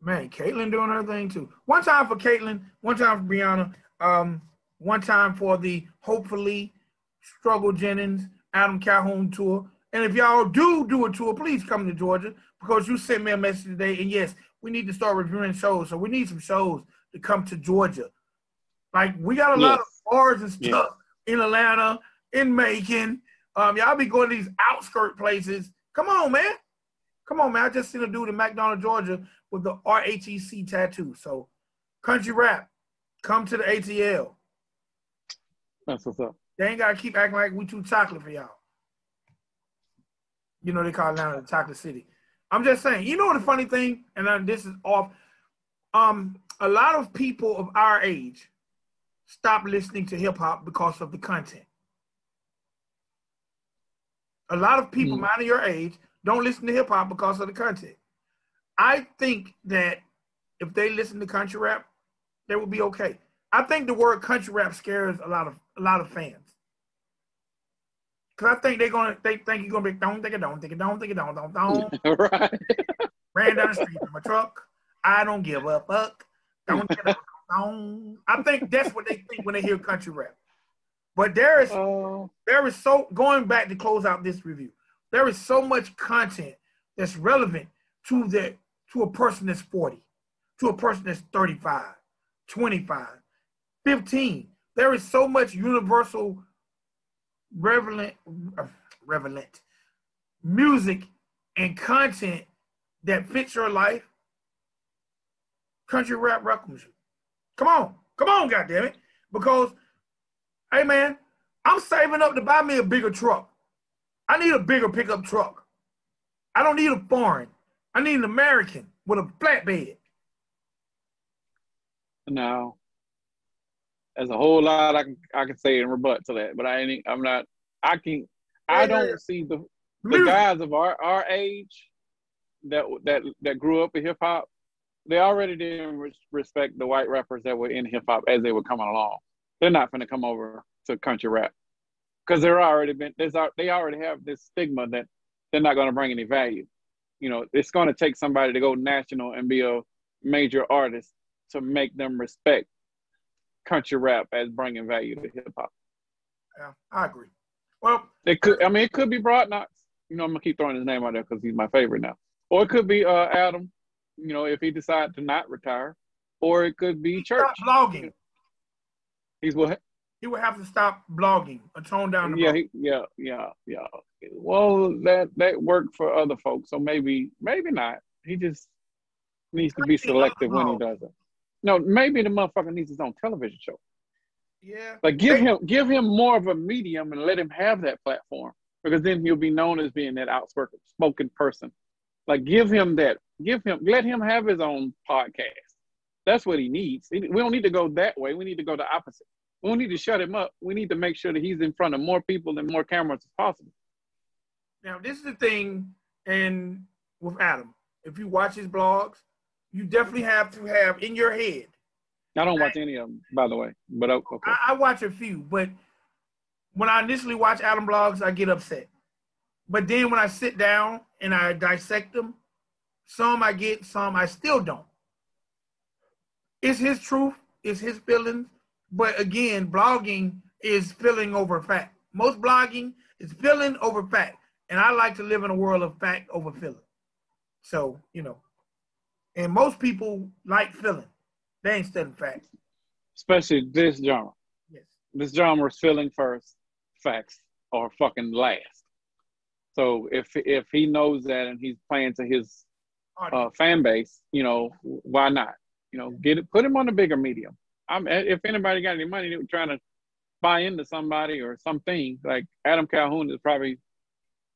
man, Caitlyn doing her thing too. One time for Caitlyn, one time for Brianna, one time for the hopefully Struggle Jennings, Adam Calhoun tour. And if y'all do a tour, please come to Georgia, because you sent me a message today. And yes, we need to start reviewing shows. So we need some shows to come to Georgia. Like, we got a lot of bars and stuff in Atlanta, in Macon. Y'all be going to these outskirt places. Come on, man. Come on, man. I just seen a dude in McDonough, Georgia with the RHEC tattoo. So, country rap, come to the ATL. That's what's up. They ain't got to keep acting like we too chocolate for y'all. You know, they call Atlanta the chocolate city. I'm just saying, you know the funny thing, and this is off, a lot of people of our age stop listening to hip-hop because of the content. A lot of people my your age don't listen to hip-hop because of the content. I think that if they listen to country rap, they will be okay. I think the word country rap scares a lot of fans. Cause I think they think you're gonna be don't. Right. Ran down the street in my truck. I don't give a fuck. Don't. I think that's what they think when they hear country rap. But there is so, going back to close out this review, there is so much content that's relevant to a person that's 40, to a person that's 35, 25, 15. There is so much universal relevant music and content that fits your life. Country rap welcomes you. Come on, goddammit. Because, hey man, I'm saving up to buy me a bigger truck. I need a bigger pickup truck. I don't need a foreign. I need an American with a flatbed. No. There's a whole lot I can say in rebut to that, but I don't see the guys of our age that grew up in hip hop. They already didn't respect the white rappers that were in hip hop as they were coming along. They're not going to come over to country rap because they already have this stigma that they're not going to bring any value. You know, it's going to take somebody to go national and be a major artist to make them respect country rap as bringing value to hip hop. Yeah, I agree. Well, it could be Broad Knox. You know, I'm gonna keep throwing his name out there because he's my favorite now. Or it could be Adam. You know, if he decides to not retire, or it could be Church. Stop blogging. He's what? He would have to stop blogging or tone down the blog. Yeah. Well, that worked for other folks, so maybe not. He just needs to be selective when he does it. No, maybe the motherfucker needs his own television show. Yeah. Like give him more of a medium and let him have that platform, because then he'll be known as being that outspoken person. Like let him have his own podcast. That's what he needs. We don't need to go that way. We need to go the opposite. We don't need to shut him up. We need to make sure that he's in front of more people and more cameras as possible. Now, this is the thing, and with Adam, if you watch his blogs, you definitely have to have in your head. I don't watch any of them, by the way, but okay. I watch a few, but when I initially watch Adam blogs, I get upset. But then when I sit down and I dissect them, some I get, some I still don't. It's his truth, it's his feelings, but again, blogging is feeling over fact. Most blogging is feeling over fact, and I like to live in a world of fact over feeling. So, you know, and most people like feeling. They ain't studying facts. Especially this genre. Yes. This genre is feeling first, facts are fucking last. So if he knows that and he's playing to his fan base, you know, why not? You know, put him on a bigger medium. If anybody got any money, they were trying to buy into somebody or something, like Adam Calhoun is probably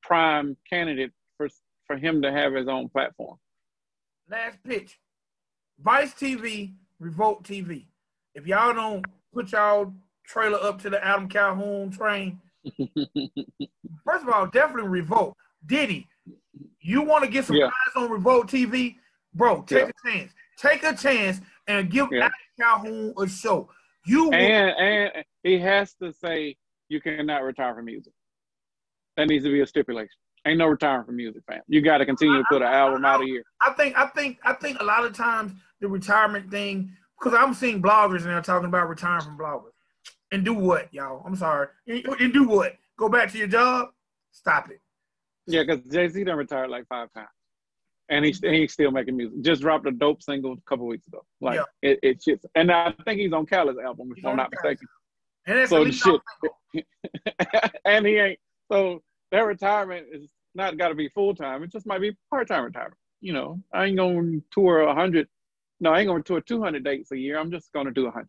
prime candidate for him to have his own platform. Last pitch. Vice TV, Revolt TV. If y'all don't put y'all trailer up to the Adam Calhoun train, first of all, definitely Revolt. Diddy, you want to get some eyes on Revolt TV? Bro, take a chance. Take a chance and give Adam Calhoun a show. And he has to say you cannot retire from music. That needs to be a stipulation. Ain't no retiring from music, fam. You got to continue to put an album out a year. I think a lot of times the retirement thing, because I'm seeing bloggers now talking about retiring from bloggers. And do what, y'all? I'm sorry. And do what? Go back to your job? Stop it. Yeah, because Jay-Z done retired like 5 times. And he's still making music. Just dropped a dope single a couple weeks ago. Like yeah. it shits. And I think he's on Collab's album, if I'm not mistaken. And that's so the shit. And he ain't. So their retirement is not got to be full time. It just might be part-time retirement. You know, I ain't gonna tour 100. No, I ain't gonna tour 200 dates a year. I'm just gonna do 100.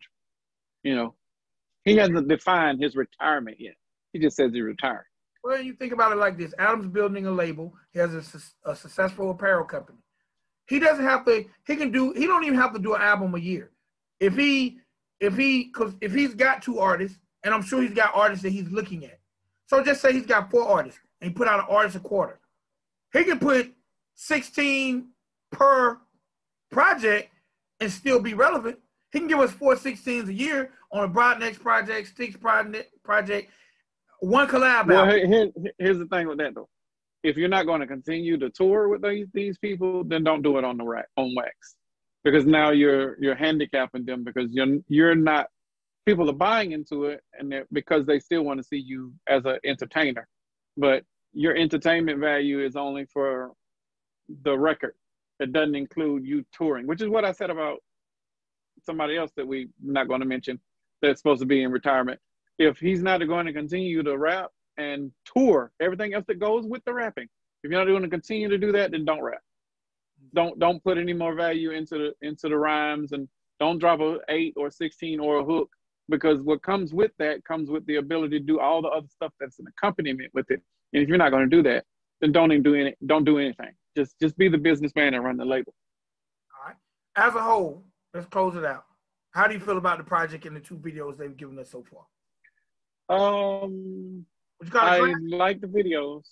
You know, he hasn't defined his retirement yet. He just says he's retiring. Well, you think about it like this. Adam's building a label. He has a successful apparel company. He doesn't have to, he don't even have to do an album a year. If he's got 2 artists, and I'm sure he's got artists that he's looking at. So just say he's got 4 artists, and he put out an artist a quarter. He can put 16 per project and still be relevant. He can give us 4 16s a year on a Broadnex project, Sticks project, 1 collab album. Well, here's the thing with that though. If you're not going to continue to tour with these people, then don't do it on wax, because now you're handicapping them, because you're not. People are buying into it, and because they still want to see you as an entertainer, but your entertainment value is only for the record. It doesn't include you touring, which is what I said about somebody else that we're not going to mention that's supposed to be in retirement. If he's not going to continue to rap and tour, everything else that goes with the rapping, if you're not going to continue to do that, then don't rap. Don't put any more value into the rhymes, and don't drop a 8 or 16 or a hook, because what comes with that comes with the ability to do all the other stuff that's an accompaniment with it. And if you're not going to do that, then don't do anything. Just be the businessman and run the label. All right. As a whole, let's close it out. How do you feel about the project and the 2 videos they've given us so far? I like the videos.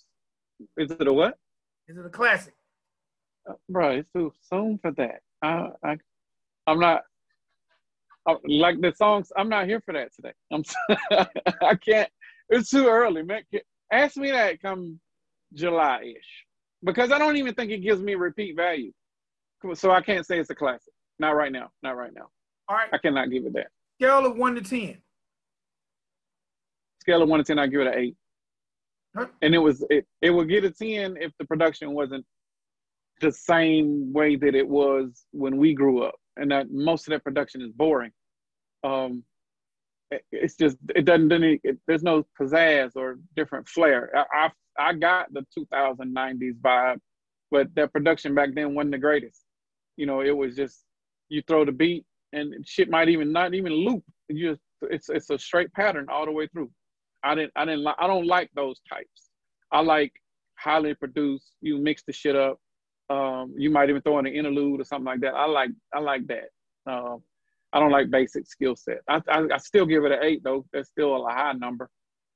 Is it a what? Is it a classic? Bro, it's too soon for that. I'm not like the songs. I'm not here for that today. I can't. It's too early, man. Ask me that come July-ish, because I don't even think it gives me repeat value. So I can't say it's a classic. Not right now. Not right now. All right. I cannot give it that. Scale of 1 to 10. Scale of 1 to 10, I give it an 8. Huh? And it would get a 10 if the production wasn't the same way that it was when we grew up, and that most of that production is boring. It's just, there's no pizzazz or different flair. I got the 2090s vibe, but that production back then wasn't the greatest. You know, it was just, you throw the beat and shit might not even loop. It's a straight pattern all the way through. I don't like those types. I like highly produced. You mix the shit up. You might even throw in an interlude or something like that. I like that. I don't like basic skill set. I still give it an 8 though. That's still a high number.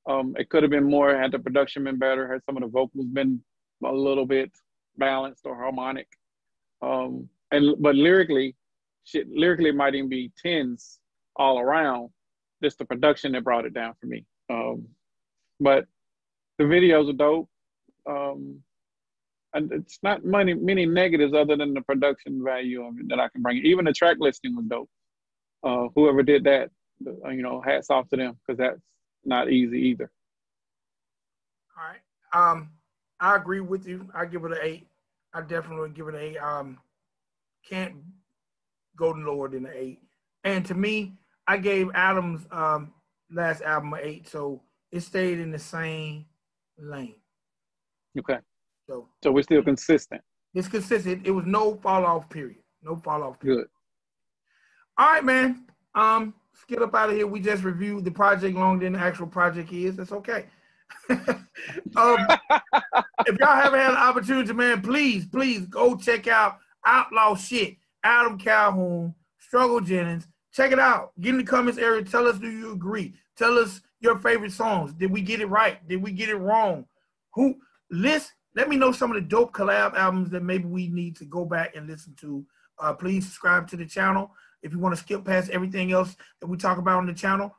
It could have been more had the production been better, had some of the vocals been a little bit balanced or harmonic. But lyrically it might even be 10s all around. Just the production that brought it down for me. But the videos are dope. And it's not many negatives other than the production value of it that I can bring. Even the track listing was dope. Whoever did that, hats off to them, because that's not easy either. All right. I agree with you. I give it an 8. I definitely give it an 8. Can't go lower than an 8. And to me, I gave Adam's last album an 8, so it stayed in the same lane. Okay. So we're still consistent. It's consistent. It was no fall off period. No fall off period. Good. All right, man. Get up out of here. We just reviewed the project longer than the actual project is. That's okay. If y'all haven't had an opportunity, man, please go check out Outlaw Shit, Adam Calhoun, Struggle Jennings. Check it out. Get in the comments area. Tell us, do you agree? Tell us your favorite songs. Did we get it right? Did we get it wrong? Let me know some of the dope collab albums that maybe we need to go back and listen to. Please subscribe to the channel. If you want to skip past everything else that we talk about on the channel,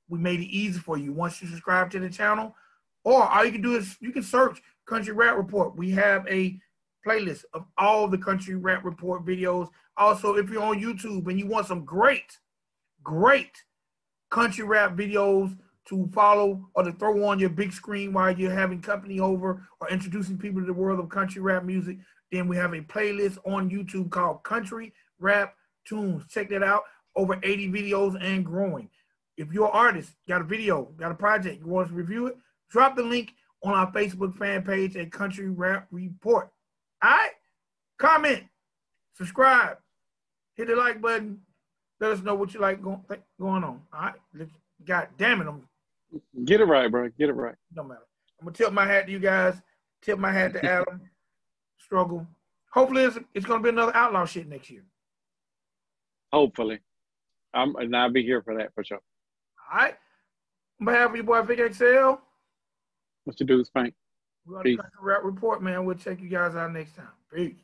we made it easy for you once you subscribe to the channel. Or all you can do is you can search Country Rap Report. We have a playlist of all the Country Rap Report videos. Also, if you're on YouTube and you want some great country rap videos to follow or to throw on your big screen while you're having company over or introducing people to the world of country rap music, then we have a playlist on YouTube called Country Rap Tunes. Check that out. Over 80 videos and growing. If you're an artist, got a video, got a project, you want us to review it, drop the link on our Facebook fan page at Country Rap Report. All right? Comment, subscribe, hit the like button. Let us know what you like going on. All right? God damn it. Get it right, bro. Get it right. No matter. I'm going to tip my hat to you guys. Tip my hat to Adam. Struggle. Hopefully it's going to be another Outlaw shit next year. Hopefully. And I'll be here for that for sure. All right. On behalf of your boy Vic XL. What you do, Spank. We're on the Country Rap Report, man. We'll check you guys out next time. Peace.